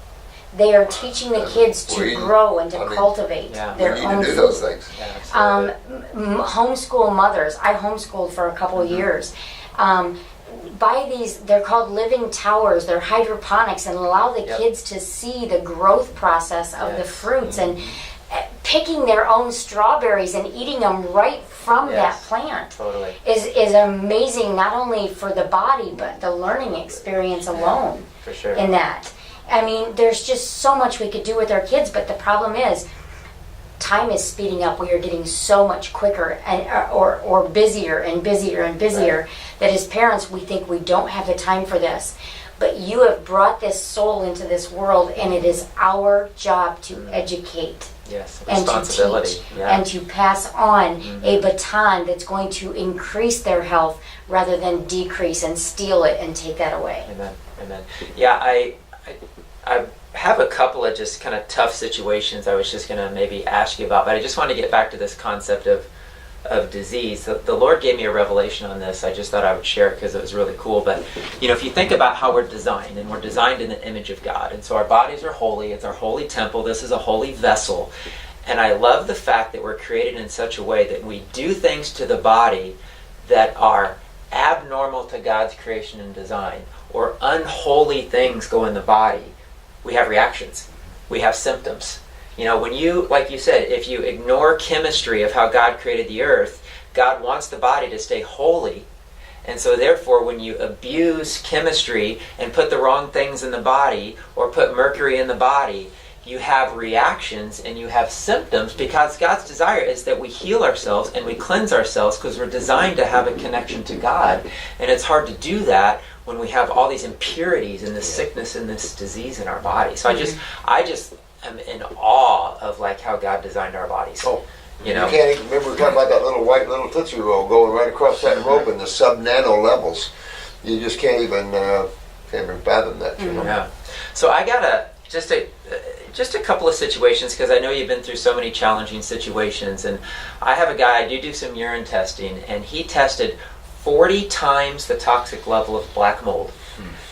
They are teaching the kids to We- grow and to I mean, cultivate Yeah. their We need own to do food. those things. Yeah, absolutely. Homeschool mothers. I homeschooled for a couple of years. Buy these, they're called living towers, they're hydroponics, and allow the Yep. kids to see the growth process of the Yes. fruits and picking their own strawberries and eating them right from Yes. that plant Totally. is amazing, not only for the body but the learning experience alone For sure. in that. I mean, there's just so much we could do with our kids, but the problem is time is speeding up. We are getting so much quicker and or busier and busier and busier that as parents we think we don't have the time for this. But you have brought this soul into this world, and it is our job to educate. Yes, And to responsibility. teach and to pass on a baton that's going to increase their health rather than decrease and steal it and take that away. Amen. Amen. Yeah, I have a couple of just kind of tough situations I was just going to maybe ask you about, but I just want to get back to this concept of disease. The Lord gave me a revelation on this. I just thought I would share it because it was really cool. But, if you think about how we're designed, and we're designed in the image of God, and so our bodies are holy. It's our holy temple. This is a holy vessel. And I love the fact that we're created in such a way that we do things to the body that are abnormal to God's creation and design, or unholy things go in the body. We have reactions. We have symptoms. When you, like you said, if you ignore chemistry of how God created the earth, God wants the body to stay holy. And so therefore, when you abuse chemistry and put the wrong things in the body, or put mercury in the body, you have reactions and you have symptoms, because God's desire is that we heal ourselves and we cleanse ourselves, because we're designed to have a connection to God. And it's hard to do that when we have all these impurities and this sickness and this disease in our body. So I just am in awe of like how God designed our bodies. Oh, you can't even remember, we were talking about that little Tootsie Roll going right across that rope in the sub-nano levels. You just can't even fathom that. Yeah. So I got just a couple of situations, because I know you've been through so many challenging situations, and I have a guy, I do some urine testing, and he tested 40 times the toxic level of black mold.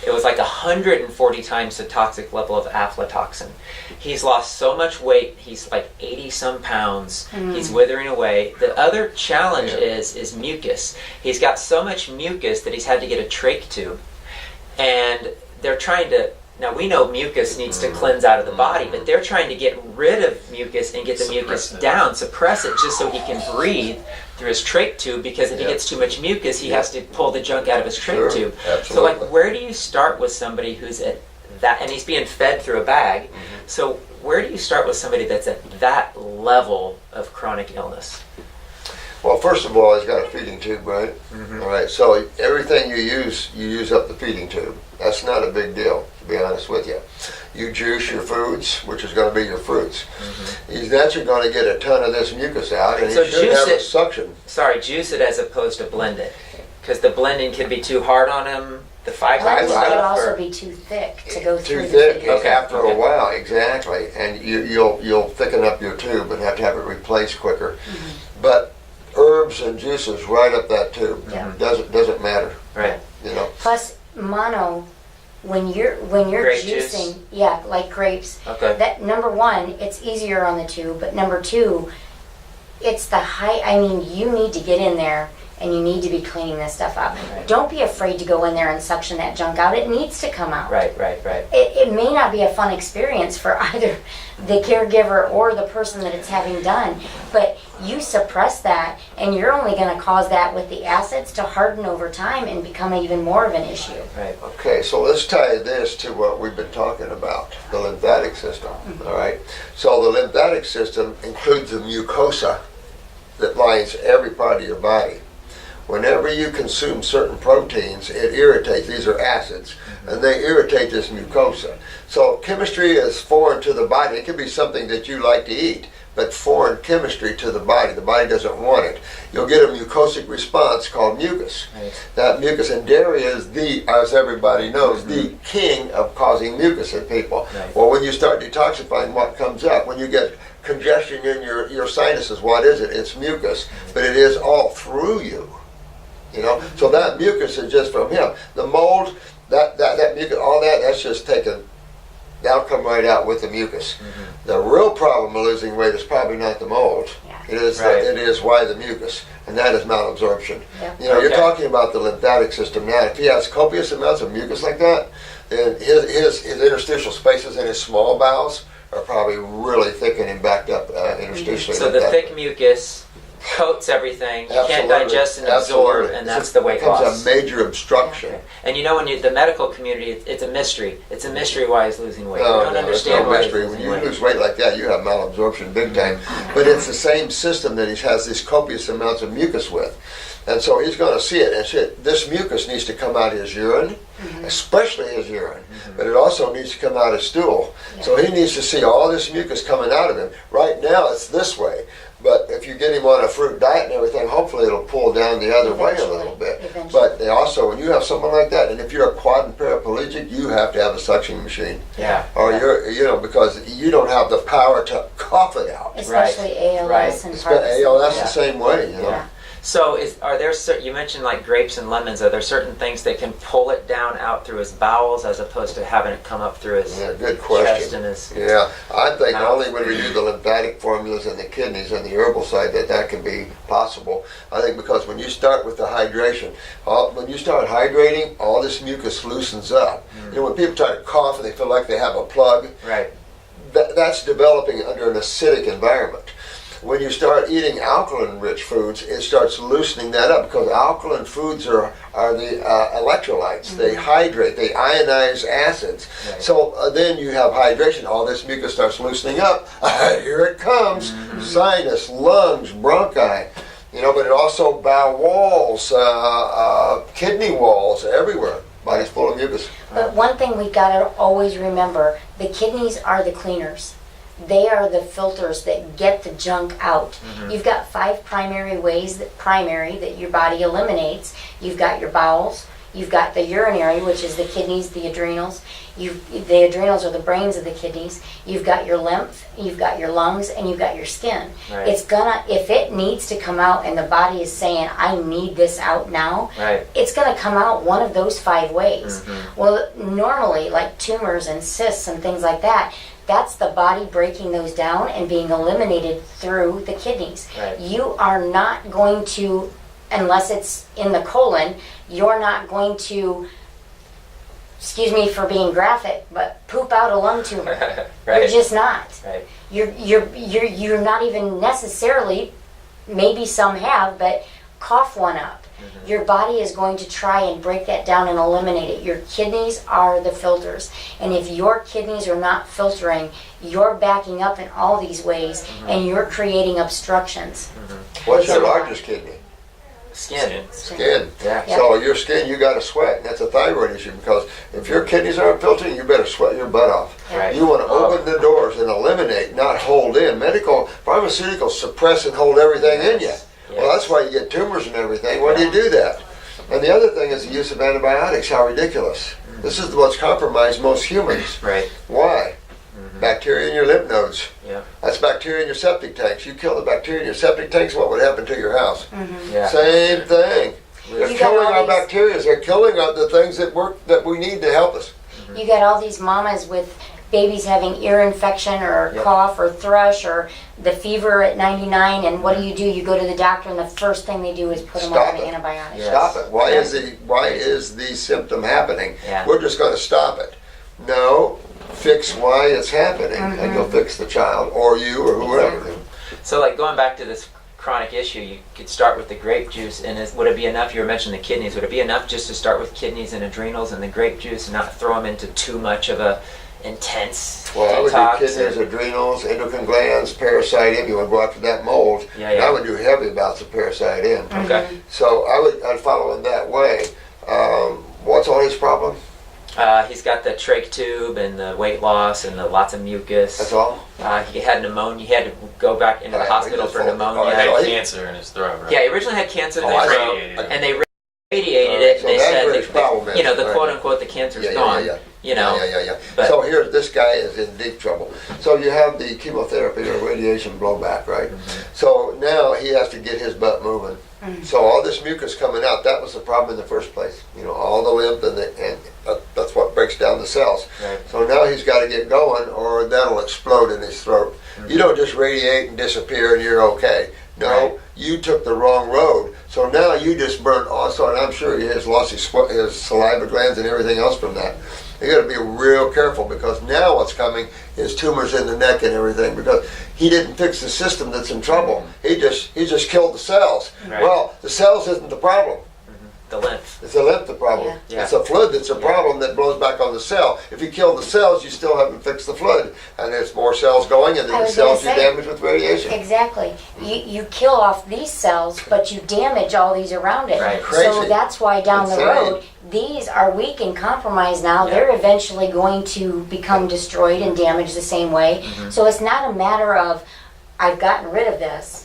It was like 140 times the toxic level of aflatoxin. He's lost so much weight. He's like 80 some pounds. He's withering away. The other challenge is mucus. He's got so much mucus that he's had to get a trach tube. And they're trying to, now we know mucus needs to cleanse out of the body, but they're trying to get rid of mucus and get the mucus down, suppress it, just so he can breathe through his trach tube, because if he gets too much mucus, he has to pull the junk out of his trach tube. Absolutely. So like, where do you start with somebody who's at that, and he's being fed through a bag, so where do you start with somebody that's at that level of chronic illness? Well, first of all, he's got a feeding tube, right? All right, so everything you use up the feeding tube. That's not a big deal, to be honest with you. You juice your foods, which is going to be your fruits. He's naturally going to get a ton of this mucus out, and So he should juice have a it. suction. Sorry, juice it as opposed to blend it, because the blending can be too hard on him. The fiber and Blending could stuff. also Or, be too thick to go through Too the thick feeding. Okay. after a while, exactly, and you'll thicken up your tube and have to have it replaced quicker. But herbs and juices right up that tube. Yeah. Doesn't matter. right. Plus mono, when you're Grape juicing, juice? like grapes. Okay. That number one, it's easier on the tube, but number two, it's the high. I mean, you need to get in there and you need to be cleaning this stuff up. Right. Don't be afraid to go in there and suction that junk out. It needs to come out. Right. It may not be a fun experience for either the caregiver or the person that it's having done, but you suppress that, and you're only going to cause that with the acids to harden over time and become even more of an issue. Right. Okay, so let's tie this to what we've been talking about, the lymphatic system. All right, so the lymphatic system includes the mucosa that lines every part of your body. Whenever you consume certain proteins, it irritates. These are acids, and they irritate this mucosa. So chemistry is foreign to the body. It could be something that you like to eat, but foreign chemistry to the body. The body doesn't want it. You'll get a mucosic response called mucus. Right. That mucus, and dairy is the, as everybody knows, the king of causing mucus in people. Right. Well, when you start detoxifying, what comes up? When you get congestion in your sinuses, what is it? It's mucus, but it is all through you. So that mucus is just from him. The mold, that mucus, all that's just taken. That'll come right out with the mucus. The real problem of losing weight is probably not the mold. Yeah. It is Right. it is why the mucus, and that is malabsorption. Yep. You're Okay. talking about the lymphatic system now. If he has copious amounts of mucus like that, then his interstitial spaces in his small bowels are probably really thick and backed up interstitially. So like the that. thick mucus coats everything. You can't Absolutely. digest and absorb, and that's the weight becomes loss. a major obstruction. And you know, when the medical community, it's a mystery. It's a mystery why he's losing weight. No, We don't no, understand it's no why mystery. he's When losing you weight. lose weight like that, you have malabsorption big time. But it's the same system that he has these copious amounts of mucus with. And so he's going to see it and say, this mucus needs to come out of his urine, especially his urine, but it also needs to come out of stool. So he needs to see all this mucus coming out of him. Right now it's this way, but if you get him on a fruit diet and everything, hopefully it'll pull down the other way a little bit. Eventually. But they also, when you have someone like that, and if you're a quad and paraplegic, you have to have a suction machine. Yeah. Or you're, because you don't have the power to cough it out. Especially ALS Right. and It's Parkinson's. ALS Yeah. the same way, Yeah. So, are there you mentioned like grapes and lemons? Are there certain things that can pull it down out through his bowels as opposed to having it come up through his Yeah, good chest question. and his? Yeah, I think Mouth. only when we do the lymphatic formulas and the kidneys and the herbal side that can be possible. I think because when you start with the hydration, when you start hydrating, all this mucus loosens up. You know, when people try to cough and they feel like they have a plug, Right. that's developing under an acidic environment. When you start eating alkaline-rich foods, it starts loosening that up because alkaline foods are the electrolytes. They hydrate, they ionize acids. Right. So then you have hydration. All this mucus starts loosening up. Here it comes. Sinus, lungs, bronchi. You know, but it also bowel walls, kidney walls, everywhere. Body's full of mucus. But one thing we gotta always remember, the kidneys are the cleaners. They are the filters that get the junk out. You've got 5 primary ways that your body eliminates. You've got your bowels, you've got the urinary, which is the kidneys, the adrenals. The adrenals are the brains of the kidneys. You've got your lymph, you've got your lungs, and you've got your skin. Right. It's gonna, if it needs to come out and the body is saying, I need this out now, Right. it's going to come out one of those 5 ways. Well, normally, like tumors and cysts and things like that, that's the body breaking those down and being eliminated through the kidneys. Right. You are not going to, unless it's in the colon, you're not going to, excuse me for being graphic, but poop out a lung tumor. You're Right. just not. Right. You're not even necessarily, maybe some have, but cough one up. Your body is going to try and break that down and eliminate it. Your kidneys are the filters. And if your kidneys are not filtering, you're backing up in all these ways and you're creating obstructions. What's your largest kidney? Skin. Skin. Yeah. So your skin, you got to sweat, and that's a thyroid issue because if your kidneys aren't filtering, you better sweat your butt off. Right. You want to open the doors and eliminate, not hold in. Pharmaceuticals suppress and hold everything in you. Yes. Well, that's why you get tumors and everything. Why do you do that? And the other thing is the use of antibiotics. How ridiculous. This is what's compromised most humans. Right. Why? Bacteria in your lymph nodes. Yeah. That's bacteria in your septic tanks. You kill the bacteria in your septic tanks, what would happen to your house? Yeah. Same thing. They're You got killing all our these- bacteria. They're killing the things that we need to help us. You got all these mamas with babies having ear infection or Yep. cough or thrush or the fever at 99, and what do? You go to the doctor and the first thing they do is put them Stop on it. antibiotics. Yeah. Stop it. Why Yeah. is the symptom happening? Yeah. We're just going to stop it. No, fix why it's happening, and you'll fix the child or you or whoever. Exactly. So, like going back to this chronic issue, you could start with the grape juice, and would it be enough? You were mentioning the kidneys. Would it be enough just to start with kidneys and adrenals and the grape juice, and not throw them into too much of a intense Well, I would detox? do kidneys, adrenals, endocrine glands, parasite M. You want to go after that mold. Yeah, And yeah. I would do heavy bouts of parasite M. Okay. So I'd follow in that way. What's all his problem? He's got the trach tube and the weight loss and the lots of mucus. That's all? He had pneumonia. He had to go back into the Oh, yeah, hospital we for just told- pneumonia. He had Right. cancer in his throat, right? Yeah, he originally had cancer in Oh, the I throat, see. and they radiated Alright, it. so And they that's said, where his problem is. you know, the Right. quote unquote, the cancer's Yeah, gone. yeah. You know, Yeah. but- So here's this guy is in deep trouble. So you have the chemotherapy or radiation blowback, right? So now he has to get his butt moving. So all this mucus coming out, that was the problem in the first place. You know, all the lymph and that's what breaks down the cells. Right. So now he's got to get going or that'll explode in his throat. You don't just radiate and disappear and you're okay. No, Right. you took the wrong road. So now you just burnt also, and I'm sure he has lost his saliva glands and everything else from that. You got to be real careful, because now what's coming is tumors in the neck and everything, because he didn't fix the system that's in trouble. He just killed the cells. Right. Well, the cells isn't the problem. The lymph. It's the lymph the problem. Yeah. It's a fluid that's a problem that blows back on the cell. If you kill the cells, you still haven't fixed the fluid, and there's more cells going, and then I the was gonna cells you say- damage with radiation. Exactly. You kill off these cells, but you damage all these around it. Right. So Crazy. that's why down the Insane. road, these are weak and compromised now. Yeah. They're eventually going to become destroyed and damaged the same way. So it's not a matter of, I've gotten rid of this,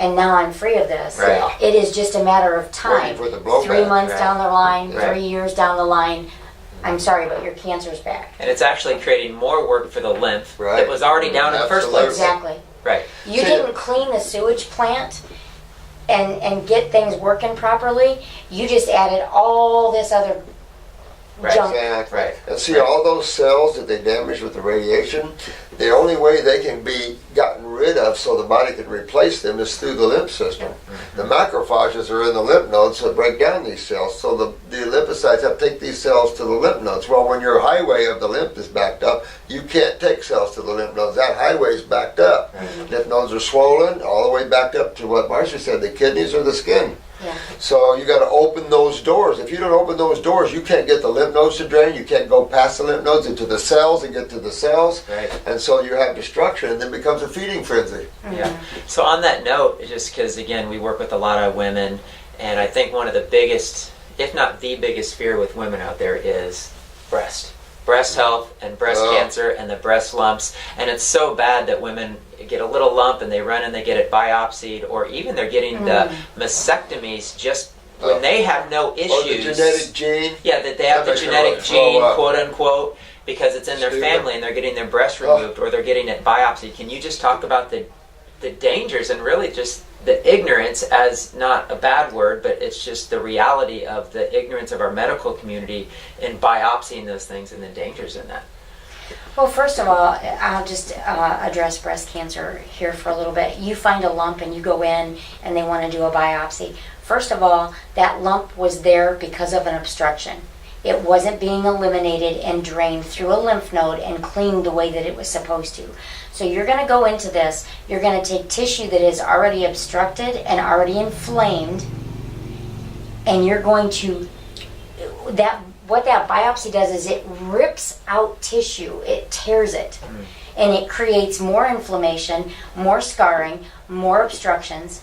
and now I'm free of this. Right. It is just a matter of time. Waiting for the blowback. 3 months Right. down the line, Right. 3 years down the line, I'm sorry, but your cancer's back. And it's actually creating more work for the lymph Right. that was already down in the first place. Exactly. Right. You See- didn't clean the sewage plant and get things working properly. You just added all this other Right. junk. Exactly. Right. And see, all those cells that they damage with the radiation, the only way they can be gotten rid of so the body can replace them is through the lymph system. The macrophages are in the lymph nodes that break down these cells. So the lymphocytes have to take these cells to the lymph nodes. Well, when your highway of the lymph is backed up, you can't take cells to the lymph nodes. That highway is backed up. Lymph nodes are swollen all the way backed up to what Marcie said, the kidneys or the skin. Yeah. So you got to open those doors. If you don't open those doors, you can't get the lymph nodes to drain. You can't go past the lymph nodes into the cells and get to the cells. Right. And so you have destruction, and then becomes a feeding frenzy. Yeah. So on that note, just because again we work with a lot of women, and I think one of the biggest, if not the biggest fear with women out there is breast health and breast Oh. cancer and the breast lumps. And it's so bad that women get a little lump and they run and they get it biopsied, or even they're getting the mastectomies just when they have no Or the issues. genetic gene. Yeah, that they have the That makes it genetic really blow gene, up. quote unquote, because it's in their Stupid. family and they're getting their breast removed or they're getting it biopsied. Can you just talk about the dangers and really just the ignorance, as not a bad word, but it's just the reality of the ignorance of our medical community in biopsying those things and the dangers in that? Well, first of all, I'll just address breast cancer here for a little bit. You find a lump and you go in and they want to do a biopsy. First of all, that lump was there because of an obstruction. It wasn't being eliminated and drained through a lymph node and cleaned the way that it was supposed to. So you're going to go into this, you're going to take tissue that is already obstructed and already inflamed, and you're going to, what that biopsy does is it rips out tissue, it tears it, and it creates more inflammation, more scarring, more obstructions,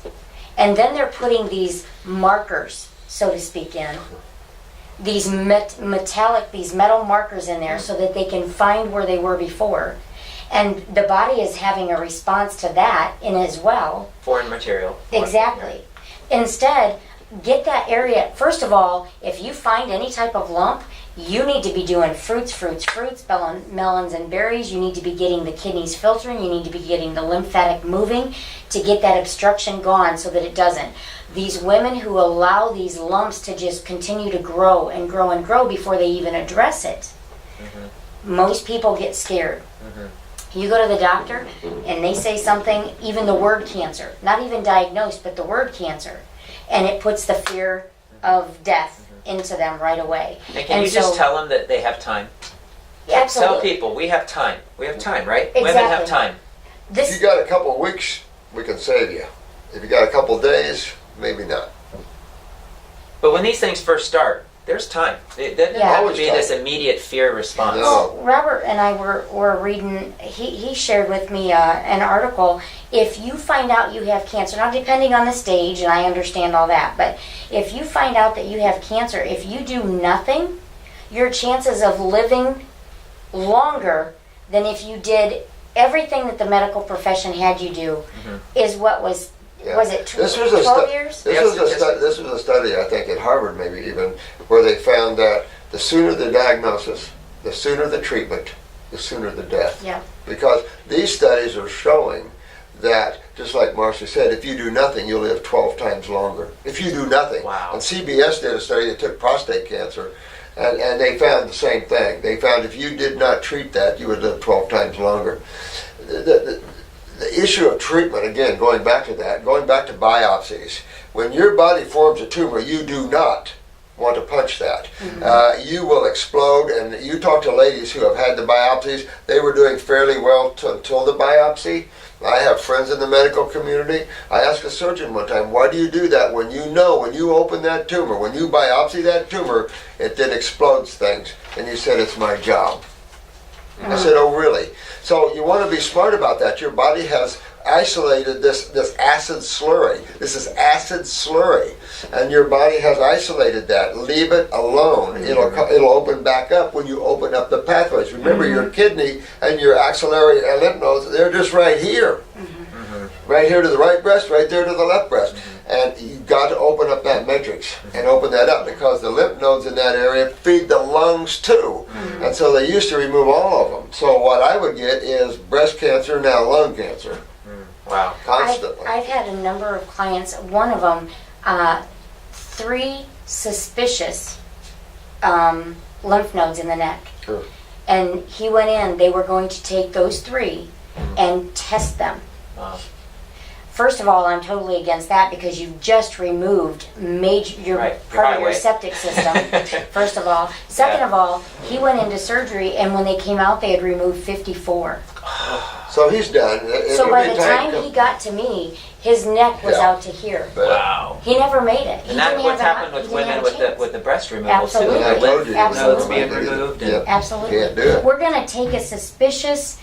and then they're putting these markers, so to speak, in. These these metal markers in there so that they can find where they were before. And the body is having a response to that in as well. Foreign material. Exactly. Instead, get that area. First of all, if you find any type of lump, you need to be doing fruits, melons, and berries. You need to be getting the kidneys filtering. You need to be getting the lymphatic moving to get that obstruction gone so that it doesn't. These women who allow these lumps to just continue to grow and grow and grow before they even address it, most people get scared. You go to the doctor and they say something, even the word cancer, not even diagnosed, but the word cancer, and it puts the fear of death into them right away. And can you just tell them that they have time? Absolutely. Tell people, we have time. We have time, right? Women have Exactly. time. If you got a couple of weeks, we can save you. If you got a couple of days, maybe not. But when these things first start, there's time. It doesn't Yeah. have to Always be time. this immediate fear response. No. Well, Robert and I were reading, he shared with me an article. If you find out you have cancer, now depending on the stage, and I understand all that, but if you find out that you have cancer, if you do nothing, your chances of living longer than if you did everything that the medical profession had you do is what was, Yeah. was it This was a 12 years? This was a study, I think, at Harvard maybe even, where they found that the sooner the diagnosis, the sooner the treatment, the sooner the death. Yeah. Because these studies are showing that, just like Marcie said, if you do nothing, you'll live 12 times longer. If you do nothing. Wow. And CBS did a study that took prostate cancer, and they found the same thing. They found if you did not treat that, you would live 12 times longer. The issue of treatment, again, going back to biopsies, when your body forms a tumor, you do not want to punch that. You will explode, and you talk to ladies who have had the biopsies, they were doing fairly well until the biopsy. I have friends in the medical community. I asked a surgeon one time, why do you do that when you know, when you open that tumor, when you biopsy that tumor, it then explodes things? And he said, it's my job. I said, oh really? So you want to be smart about that. Your body has isolated this acid slurry. This is acid slurry, and your body has isolated that. Leave it alone. It'll open back up when you open up the pathways. Remember, your kidney and your axillary lymph nodes, they're just right here. Right here to the right breast, right there to the left breast. And you've got to open up that matrix and open that up, because the lymph nodes in that area feed the lungs too. And so they used to remove all of them. So what I would get is breast cancer, now lung cancer. Wow. Constantly. I've had a number of clients, one of them, 3 suspicious lymph nodes in the neck. Sure. And he went in, they were going to take those 3 and test them. Wow. First of all, I'm totally against that, because you've just removed your part of your septic system, first of all. Second of all, he went into surgery, and when they came out, they had removed 54. So he's done. So by the time he got to me, his neck was out to here. Wow. He never made it. And that's what's happened with women with the breast removal Absolutely. too. I The told lymph you. nodes being removed. And Absolutely. Can't do it. We're going to take a suspicious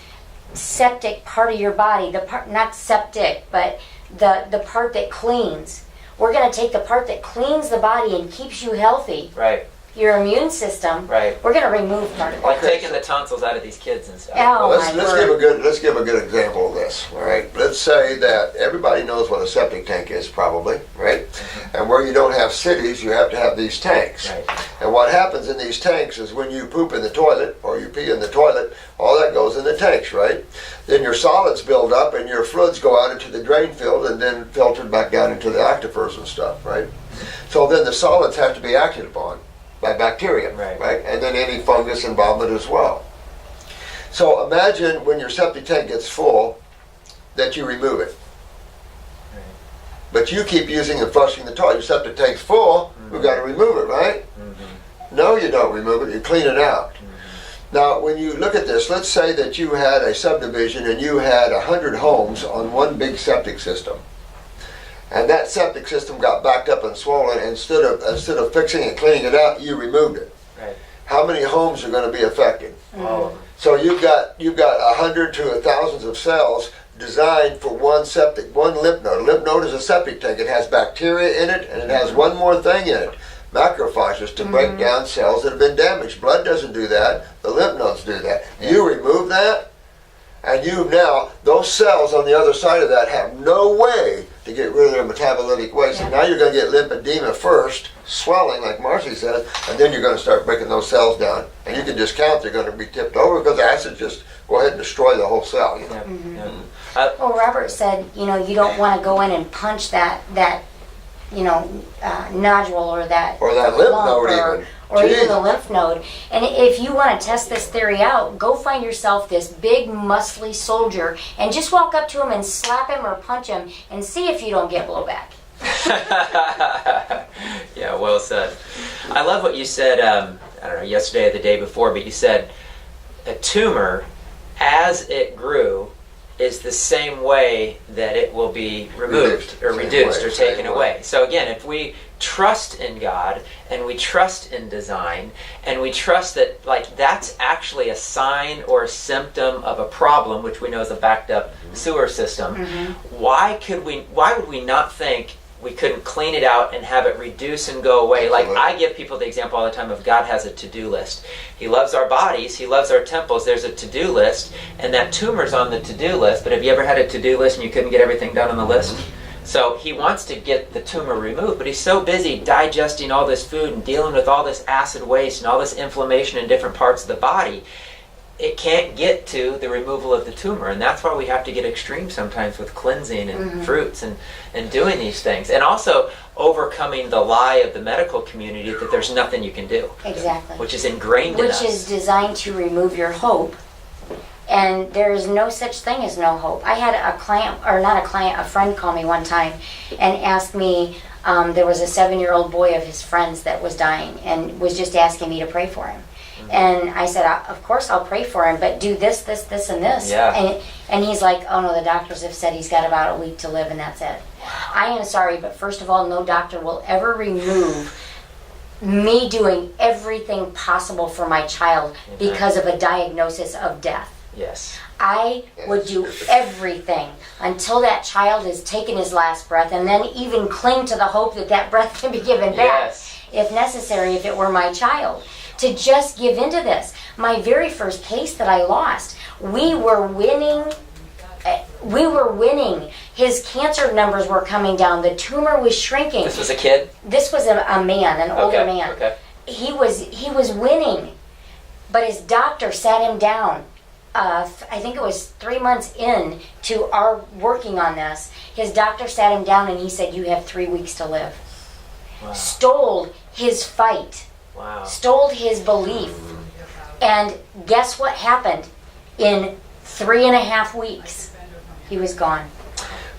septic part of your body, the part, not septic, but the part that cleans. We're going to take the part that cleans the body and keeps you healthy, Right. your immune system. Right. We're going to remove part of it. Like taking the tonsils out of these kids and stuff. Oh, Well, my let's give a good example of this. All right. Let's say that everybody knows what a septic tank is, probably, right? And where you don't have cities, you have to have these tanks. Right. And what happens in these tanks is when you poop in the toilet or you pee in the toilet, all that goes in the tanks, right? Then your solids build up and your fluids go out into the drain field and then filtered back down into the aquifers and stuff, right? So then the solids have to be acted upon by bacteria, right? And then any fungus involvement as well. So imagine when your septic tank gets full that you remove it. But you keep using and flushing the toilet. Your septic tank's full, we've got to remove it, right? No, you don't remove it, you clean it out. Now, when you look at this, let's say that you had a subdivision and you had 100 homes on one big septic system. And that septic system got backed up and swollen. Instead of fixing and cleaning it out, you removed it. Right. How many homes are going to be affected? All of them. So you've got 100 to thousands of cells designed for one lymph node. A lymph node is a septic tank. It has bacteria in it, and it has one more thing in it: macrophages to break down cells that have been damaged. Blood doesn't do that. The lymph nodes do that. You remove that, and those cells on the other side of that have no way to get rid of their metabolitic waste. And now you're going to get lymphedema first, swelling like Marcie says, and then you're going to start breaking those cells down. And you can just count they're going to be tipped over, because acid just go ahead and destroy the whole cell. You know? Well, Robert said, you don't want to go in and punch that nodule or that lymph lump node even. or even the lymph node. And if you want to test this theory out, go find yourself this big muscly soldier and just walk up to him and slap him or punch him and see if you don't get blowback. Yeah, well said. I love what you said, I don't know, yesterday or the day before, but you said a tumor, as it grew, is the same way that it will be removed or reduced or taken away. So again, if we trust in God and we trust in design and we trust that that's actually a sign or a symptom of a problem, which we know is a backed up sewer system, why would we not think we couldn't clean it out and have it reduce and go away? Like I give people the example all the time of God has a to-do list. He loves our bodies, he loves our temples. There's a to-do list, and that tumor's on the to-do list. But have you ever had a to-do list and you couldn't get everything done on the list? So he wants to get the tumor removed, but he's so busy digesting all this food and dealing with all this acid waste and all this inflammation in different parts of the body, it can't get to the removal of the tumor. And that's why we have to get extreme sometimes with cleansing and fruits and doing these things. And also overcoming the lie of the medical community that there's nothing you can do. Exactly. Which is ingrained in us. Which is designed to remove your hope. And there is no such thing as no hope. I had a friend call me one time and ask me, there was a 7-year-old boy of his friends that was dying and was just asking me to pray for him. And I said, of course I'll pray for him, but do this, this, this, and this. Yeah. And he's like, oh no, the doctors have said he's got about a week to live and that's it. I am sorry, but first of all, no doctor will ever remove me doing everything possible for my child because of a diagnosis of death. Yes. I would do everything until that child has taken his last breath, and then even cling to the hope that that breath can be given back, Yes. if necessary, if it were my child. To just give into this. My very first case that I lost, we were winning. His cancer numbers were coming down. The tumor was shrinking. This was a kid? This was a man, an older man. Okay. He was winning, but his doctor sat him down. I think it was 3 months in to our working on this. His doctor sat him down and he said, "You have 3 weeks to live." Wow. Stole his fight. Wow. Stole his belief. And guess what happened? In 3.5 weeks, he was gone.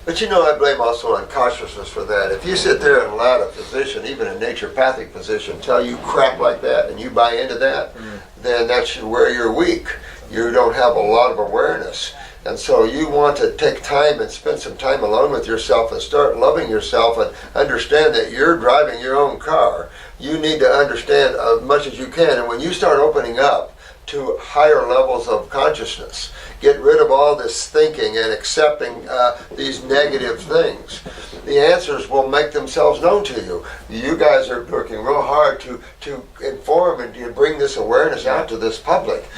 But I blame also unconsciousness for that. If you sit there and allow a physician, even a naturopathic physician, tell you crap like that and you buy into that, then that's where you're weak. You don't have a lot of awareness. And so you want to take time and spend some time alone with yourself and start loving yourself and understand that you're driving your own car. You need to understand as much as you can. And when you start opening up to higher levels of consciousness, get rid of all this thinking and accepting these negative things, the answers will make themselves known to you. You guys are working real hard to inform and to bring this awareness out to this public.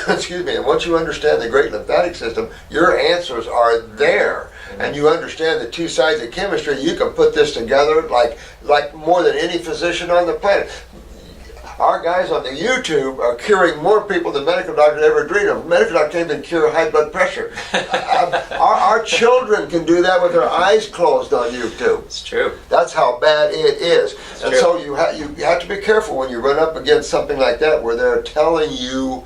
Excuse me. And once you understand the great lymphatic system, your answers are there. And you understand the two sides of chemistry, you can put this together like more than any physician on the planet. Our guys on the YouTube are curing more people than medical doctors ever dreamed of. Medical doctors can't even cure high blood pressure. Our children can do that with their eyes closed on YouTube. It's true. That's how bad it is. And true. so you have to be careful when you run up against something like that where they're telling you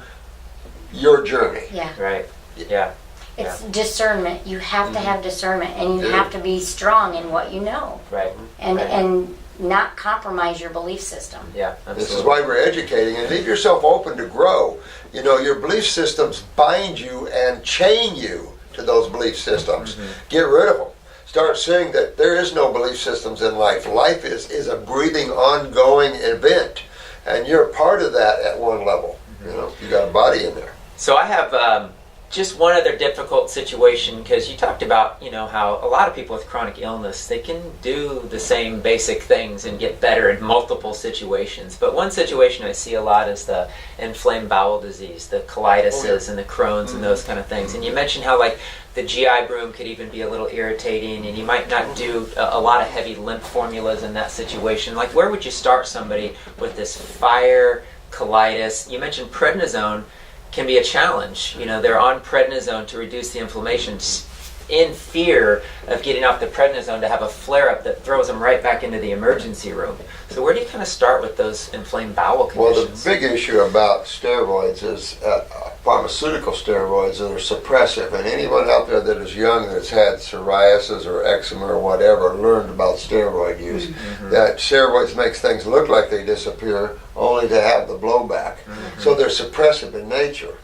your journey. Yeah. Right. Yeah. It's discernment. You have to have discernment, and you have to be strong in what you know, Right. and not compromise your belief system. Yeah. Absolutely. This is why we're educating, and leave yourself open to grow. Your belief systems bind you and chain you to those belief systems. Get rid of them. Start seeing that there is no belief systems in life. Life is a breathing, ongoing event, and you're part of that at one level. You got a body in there. So I have just one other difficult situation, because you talked about, how a lot of people with chronic illness, they can do the same basic things and get better in multiple situations. But one situation I see a lot is the inflamed bowel disease, the colitis and the Crohn's and those kind of things. And you mentioned how the GI broom could even be a little irritating, and you might not do a lot of heavy lymph formulas in that situation. Where would you start somebody with this fire, colitis? You mentioned prednisone can be a challenge. They're on prednisone to reduce the inflammation in fear of getting off the prednisone to have a flare-up that throws them right back into the emergency room. So where do you kind of start with those inflamed bowel conditions? Well, the big issue about steroids is pharmaceutical steroids that are suppressive. And anyone out there that is young that's had psoriasis or eczema or whatever learned about steroid use. That steroids makes things look like they disappear only to have the blowback. So they're suppressive in nature.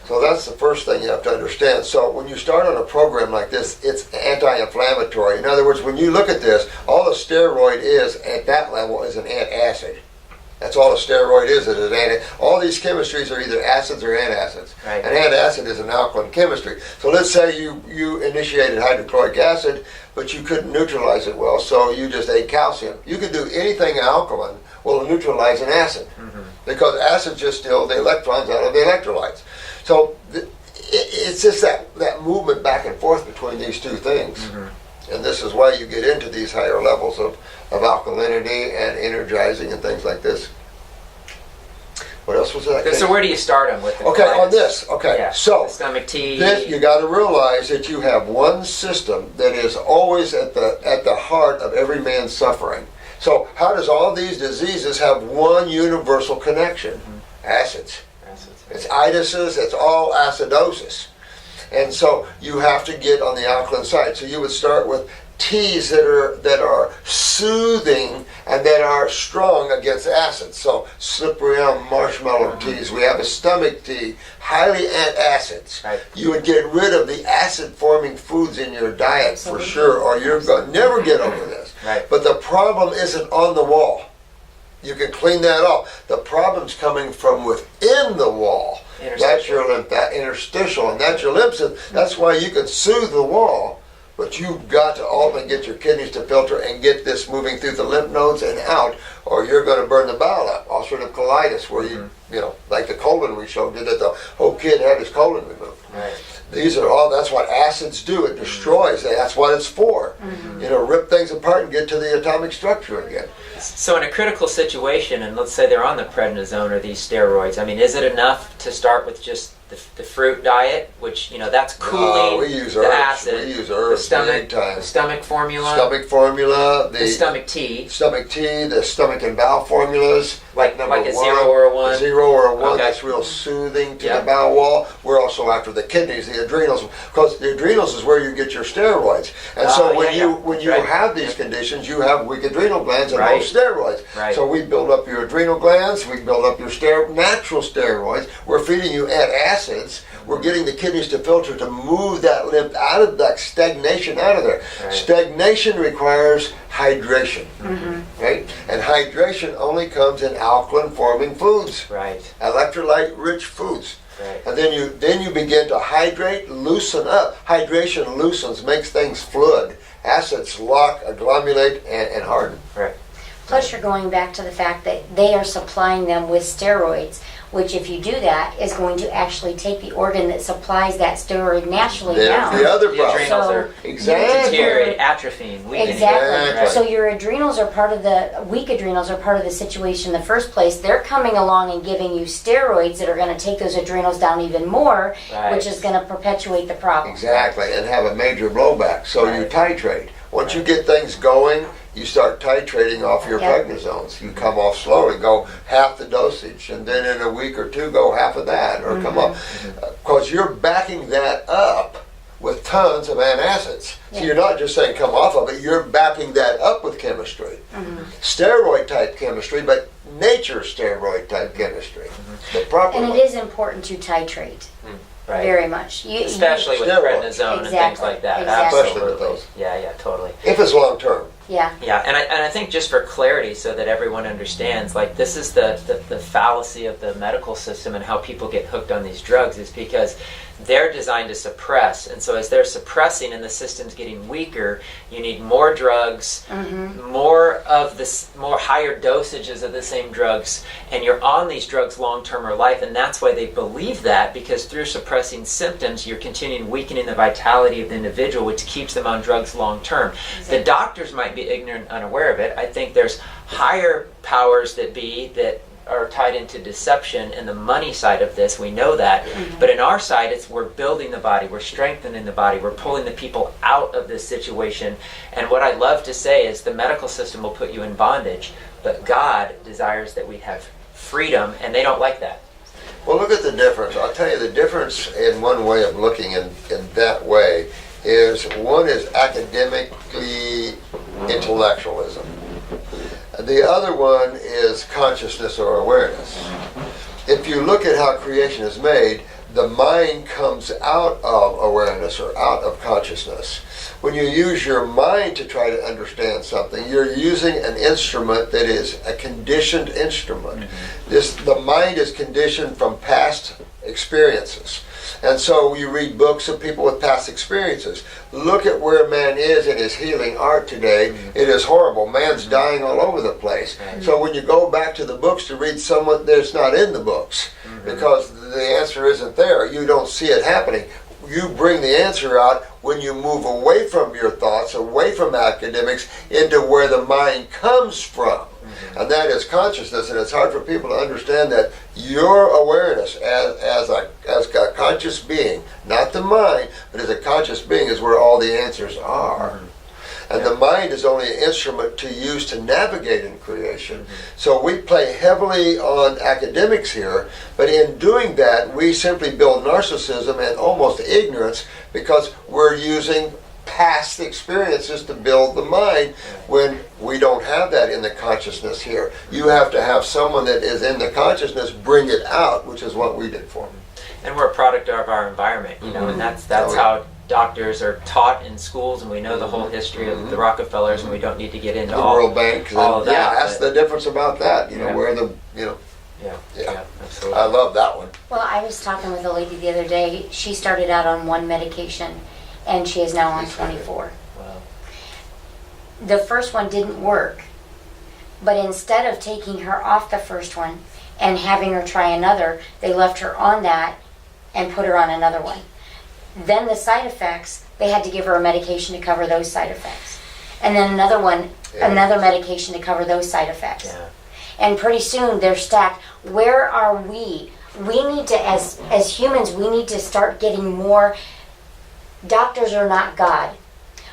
So that's the first thing you have to understand. So when you start on a program like this, it's anti-inflammatory. In other words, when you look at this, all the steroid is at that level is an antacid. That's all a steroid is. All these chemistries are either acids or antacids. Right. An antacid is an alkaline chemistry. So let's say you initiated hydrochloric acid, but you couldn't neutralize it well, so you just ate calcium. You could do anything alkaline will neutralize an acid, because acids just steal the electrons out of the electrolytes. So it's just that movement back and forth between these two things. And this is why you get into these higher levels of alkalinity and energizing and things like this. What else was that? So where do you start them with? Okay, on this. Okay, Yeah. so Stomach tea. this, you got to realize that you have one system that is always at the heart of every man's suffering. So how does all these diseases have one universal connection? Acids. It's itises, it's all acidosis. And so you have to get on the alkaline side. So you would start with teas that are soothing and that are strong against acids. So slippery elm marshmallow teas. We have a stomach tea, highly antacids. Right. You would get rid of the acid-forming foods in your diet for sure, or you're going to never get over this. Right. But the problem isn't on the wall. You can clean that off. The problem's coming from within the wall. That's your interstitial, and that's your lymph system. That's why you can soothe the wall, but you've got to ultimately get your kidneys to filter and get this moving through the lymph nodes and out, or you're going to burn the bowel up. Ulcerative colitis, where you know, like the colon we showed, did it. The whole kid had his colon removed. Right. These are all, that's what acids do. It destroys. That's what it's for. You know, rip things apart and get to the atomic structure again. So in a critical situation, and let's say they're on the prednisone or these steroids, I mean, is it enough to start with just the fruit diet, which, you know, that's cooling we use the herbs. acid, We use herbs big time. the stomach formula, Stomach formula, the stomach tea, the stomach and bowel formulas. like Number a one, 0 or a 1. A 0 or a 1, Okay. that's real soothing to Yeah. the bowel wall. We're also after the kidneys, the adrenals, because the adrenals is where you get your steroids. And so when you Right. have these conditions, you have weak adrenal glands and Right. low steroids. Right. So we build up your adrenal glands, we build up your natural steroids. We're feeding you antacids. We're getting the kidneys to filter to move that lymph out of that stagnation out of there. Right. Stagnation requires hydration, right? And hydration only comes in alkaline-forming foods, Right. electrolyte-rich foods. Right. And then you begin to hydrate, loosen up. Hydration loosens, makes things fluid. Acids lock, agglomulate, and harden. Right. Plus, you're going back to the fact that they are supplying them with steroids, which, if you do that, is going to actually take the organ that supplies that steroid naturally There's down. the other The problem. adrenals So, are Exactly. deteriorate, atrophying, weakening. Exactly. Exactly. So your adrenals are part of the weak adrenals are part of the situation in the first place. They're coming along and giving you steroids that are going to take those adrenals down even more, Right. which is going to perpetuate the problem. Exactly, and have a major blowback. So you titrate. Once you get things going, you start titrating off your Yep. prednisones. You come off slowly, go half the dosage, and then in a week or two, go half of that, or come up. Because you're backing that up with tons of antacids. So Yeah. you're not just saying come off of it, you're backing that up with chemistry. Steroid type chemistry, but nature steroid type chemistry. The proper And one. it is important to titrate Right. very much. Especially with Steroids. prednisone and things Exactly. like that. Exactly. Especially with Absolutely. those. Yeah, totally. If it's long term. Yeah. Yeah, and I think just for clarity, so that everyone understands, like this is the fallacy of the medical system and how people get hooked on these drugs is because they're designed to suppress, and so as they're suppressing and the system's getting weaker, you need more drugs, more higher dosages of the same drugs, and you're on these drugs long term or life, and that's why they believe that, because through suppressing symptoms, you're continuing weakening the vitality of the individual, which keeps them on drugs long term. The doctors might be ignorant, unaware of it. I think there's higher powers that be that are tied into deception and the money side of this. We know that. But in our side, we're building the body, we're strengthening the body, we're pulling the people out of this situation. And what I love to say is the medical system will put you in bondage, but God desires that we have freedom, and they don't like that. Well, look at the difference. I'll tell you the difference in one way of looking in that way is one is academically intellectualism. The other one is consciousness or awareness. If you look at how creation is made, the mind comes out of awareness or out of consciousness. When you use your mind to try to understand something, you're using an instrument that is a conditioned instrument. The mind is conditioned from past experiences. And so you read books of people with past experiences. Look at where man is in his healing art today. It is horrible. Man's dying all over the place. So when you go back to the books to read someone that's not in the books, because the answer isn't there, you don't see it happening. You bring the answer out when you move away from your thoughts, away from academics, into where the mind comes from. And that is consciousness, and it's hard for people to understand that your awareness as a conscious being, not the mind, but as a conscious being is where all the answers are. And the mind is only an instrument to use to navigate in creation. So we play heavily on academics here, but in doing that, we simply build narcissism and almost ignorance because we're using past experiences to build the mind when we don't have that in the consciousness here. You have to have someone that is in the consciousness bring it out, which is what we did for them. And we're a product of our environment, you know, and that's how doctors are taught in schools, and we know the whole history of the Rockefellers, and we don't need to get into the World Bank. all of that. Yeah, that's the difference about that. You know, where the, you know. Yeah, absolutely. I love that one. Well, I was talking with a lady the other day. She started out on one medication, and she is now on 24. Wow. The first one didn't work, but instead of taking her off the first one and having her try another, they left her on that and put her on another one. Then the side effects, they had to give her a medication to cover those side effects. And then another one, another medication to cover those side effects. Yeah. And pretty soon they're stacked. Where are we? We need to, as humans, we need to start getting more. Doctors are not God.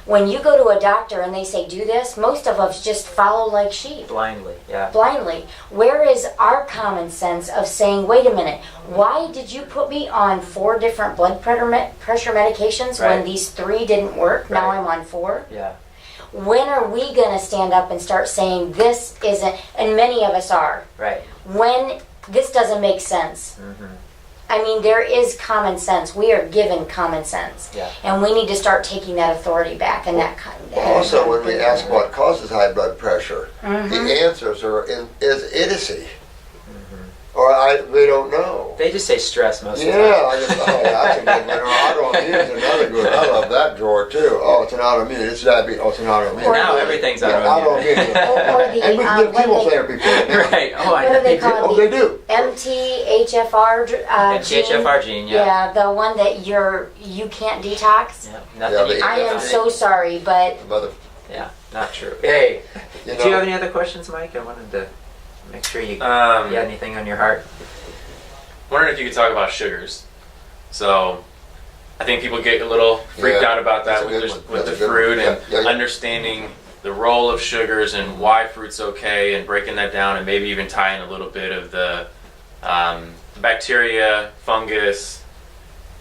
When you go to a doctor and they say do this, most of us just follow like sheep. Blindly, yeah. Blindly. Where is our common sense of saying, wait a minute, why did you put me on 4 different blood pressure medications when Right. these 3 didn't work? Now Right. I'm on 4. Yeah. When are we going to stand up and start saying this isn't, and many of us are, Right. when this doesn't make sense? I mean, there is common sense. We are given common sense. Yeah. And we need to start taking that authority back and that Also, when we ask what causes high blood pressure, the answers is idiocy. Or we don't know. They just say stress most of the Yeah, time. I just, that's a good one. Or autoimmune is another good one. I love that drawer too. Oh, it's an autoimmune. It's diabetes. Oh, it's an autoimmune. Now everything's Yeah, autoimmune. autoimmune. or the, And we can give what do they- chemotherapy for it now. Right. Oh, I What know. do they call it? Oh, they do. MTHFR gene. THFR gene, yeah. Yeah, the one that you can't detax. Yeah, Yeah, nothing you the- can I do am about it. so sorry, but Mother, Yeah, not true. Hey, you do you know, have any other questions, Mike? I wanted to make sure you Um, had anything on your heart. Wondering if you could talk about sugars. So, I think people get a little freaked Yeah, out about that's that a good with one. the That's a good fruit one. and Yeah, yeah. understanding the role of sugars and why fruit's okay, and breaking that down, and maybe even tying a little bit of the bacteria, fungus.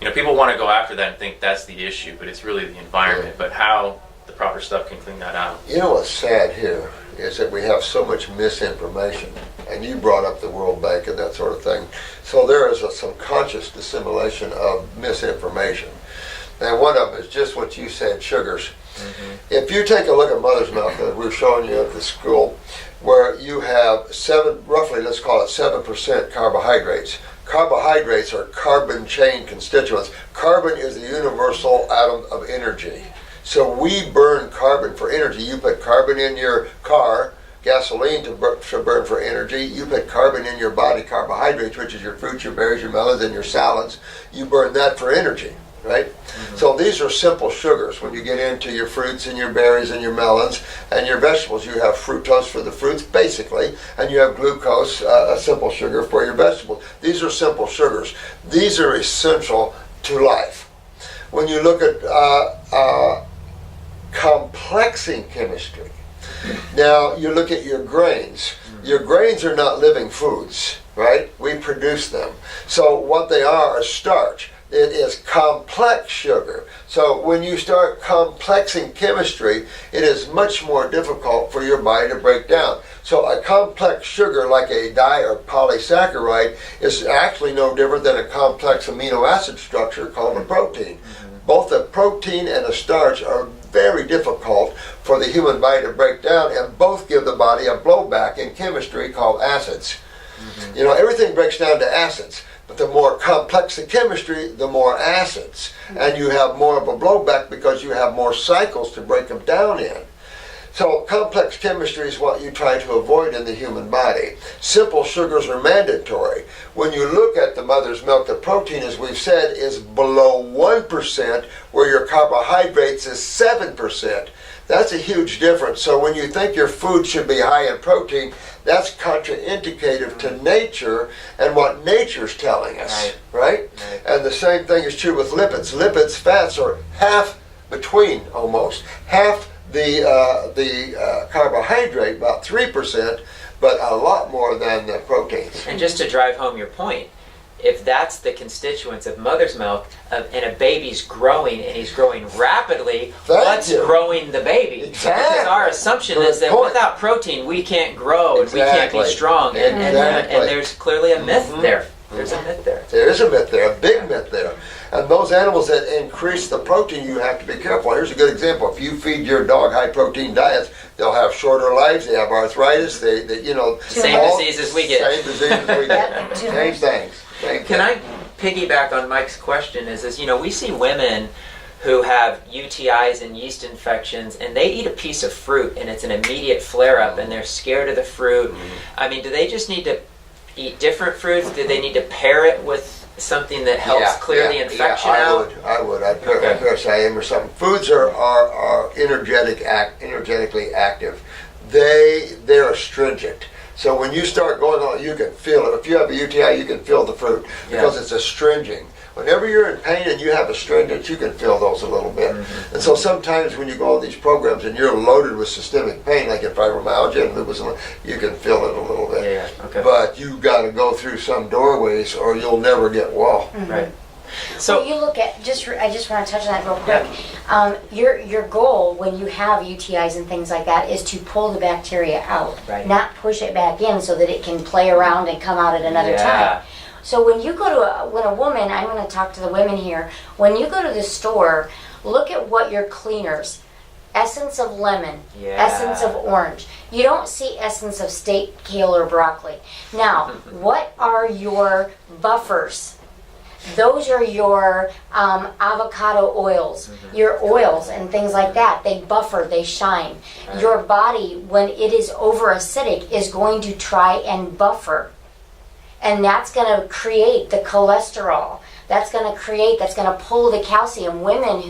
You know, people want to go after that and think that's the issue, but it's really the environment. But how the proper stuff can clean that out. You know what's sad here is that we have so much misinformation, and you brought up the World Bank and that sort of thing. So there is some conscious dissemination of misinformation. And one of them is just what you said, sugars. If you take a look at mother's milk that we were showing you at the school, where you have roughly, let's call it 7% carbohydrates. Carbohydrates are carbon chain constituents. Carbon is the universal atom of energy. So we burn carbon for energy. You put carbon in your car, gasoline to burn for energy. You put carbon in your body, carbohydrates, which is your fruits, your berries, your melons, and your salads. You burn that for energy, right? So these are simple sugars. When you get into your fruits and your berries and your melons and your vegetables, you have fructose for the fruits, basically, and you have glucose, a simple sugar for your vegetables. These are simple sugars. These are essential to life. When you look at complexing chemistry. Now you look at your grains. Your grains are not living foods, right? We produce them. So what they are is starch. It is complex sugar. So when you start complexing chemistry, it is much more difficult for your body to break down. So a complex sugar like a di or polysaccharide is actually no different than a complex amino acid structure called a protein. Both a protein and a starch are very difficult for the human body to break down, and both give the body a blowback in chemistry called acids. You know, everything breaks down to acids, but the more complex the chemistry, the more acids. And you have more of a blowback because you have more cycles to break them down in. So complex chemistry is what you try to avoid in the human body. Simple sugars are mandatory. When you look at the mother's milk, the protein, as we've said, is below 1%, where your carbohydrates is 7%. That's a huge difference. So when you think your food should be high in protein, that's contraindicative to nature and what nature's telling us, right? And the same thing is true with lipids. Lipids, fats are half between, almost, half the carbohydrate, about 3%, but a lot more than the proteins. And just to drive home your point, if that's the constituents of mother's milk, and a baby's growing and he's growing rapidly, what's growing the baby? Exactly. Because our assumption Good is that point. without protein we can't grow and we can't be Exactly. strong, and there's clearly a myth there. There's a myth there. There is a myth there, a big myth there. And those animals that increase the protein, you have to be careful. Here's a good example. If you feed your dog high protein diets, they'll have shorter lives, they have arthritis, they Same diseases we get. Same diseases we get. Same things. Can I piggyback on Mike's question? Is we see women who have UTIs and yeast infections, and they eat a piece of fruit, and it's an immediate flare-up, and they're scared of the fruit. I mean, do they just need to eat different fruits? Do they need to pair it with something that helps clear the infection out? I would. I'd pair Parasiam or something. Foods are energetically active. They're astringent. So when you start going on, you can feel it. If you have a UTI, you can feel the fruit because it's astringent. Whenever you're in pain and you have astringents, you can feel those a little bit. And so sometimes when you go on these programs and you're loaded with systemic pain, like in fibromyalgia and lupus, you can feel it a little bit. But you got to go through some doorways or you'll never get well. Right. So you look at I just want to touch on that real quick. Your goal when you have UTIs and things like that is to pull the bacteria out, not push it back in so that it can play around and come out at another time. So when you go to when a woman, I'm going to talk to the women here. When you go to the store, look at what your cleaners. Essence of lemon, essence of orange. You don't see essence of steak, kale, or broccoli. Now, what are your buffers? Those are your avocado oils, your oils and things like that. They buffer, they shine. Your body, when it is over acidic, is going to try and buffer. And that's going to create the cholesterol. That's going to pull the calcium. Women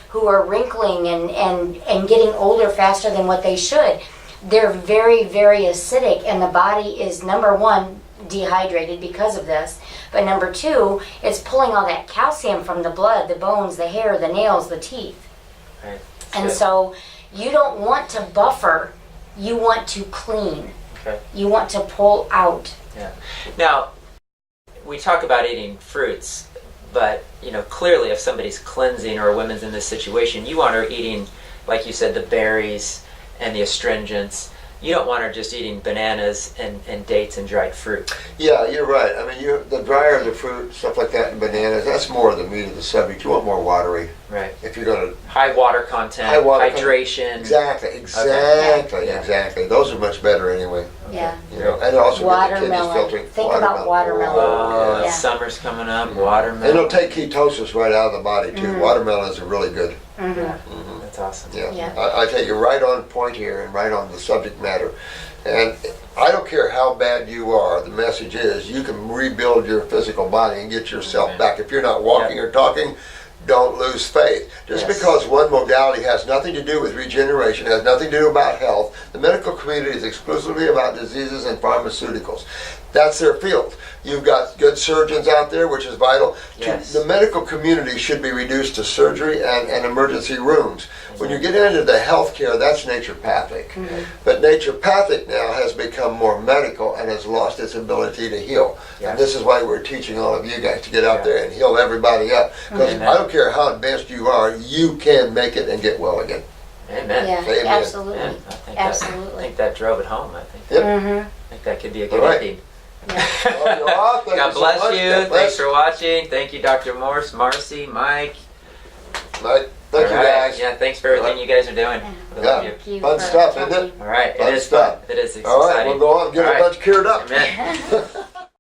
who are wrinkling and getting older faster than what they should, they're very, very acidic, and the body is, number one, dehydrated because of this. But number two, it's pulling all that calcium from the blood, the bones, the hair, the nails, the teeth. Right. And so you don't want to buffer, you want to clean. You want to pull out. Yeah. Now, we talk about eating fruits, but clearly if somebody's cleansing or a woman's in this situation, you want her eating, like you said, the berries and the astringents. You don't want her just eating bananas and dates and dried fruit. Yeah, you're right. I mean, the drier the fruit, stuff like that, and bananas, that's more the meat of the subject. You want more watery. Right. If you're going to... High water content, hydration. Exactly. Those are much better anyway. Yeah. And also watermelon. Think about watermelon. Summer's coming up, watermelon. And it'll take ketosis right out of the body, too. Watermelons are really good. That's awesome. Yeah. I take you right on point here and right on the subject matter. And I don't care how bad you are, the message is you can rebuild your physical body and get yourself back. If you're not walking or talking, don't lose faith. Just because one modality has nothing to do with regeneration, has nothing to do about health, the medical community is exclusively about diseases and pharmaceuticals. That's their field. You've got good surgeons out there, which is vital. The medical community should be reduced to surgery and emergency rooms. When you get into the healthcare, that's naturopathic. But naturopathic now has become more medical and has lost its ability to heal. And this is why we're teaching all of you guys to get out there and heal everybody up. Because I don't care how advanced you are, you can make it and get well again. Amen. Yeah, Amen. absolutely. I think that drove it home. I think that could be a good ending. God bless you. Thanks for watching. Thank you, Dr. Morse, Marcie, Mike. Thank you, guys. Yeah, thanks for everything you guys are doing. We love you. Fun stuff, isn't it? All right. It is fun. It is exciting. All right, we'll go on and get a bunch cured up. Amen.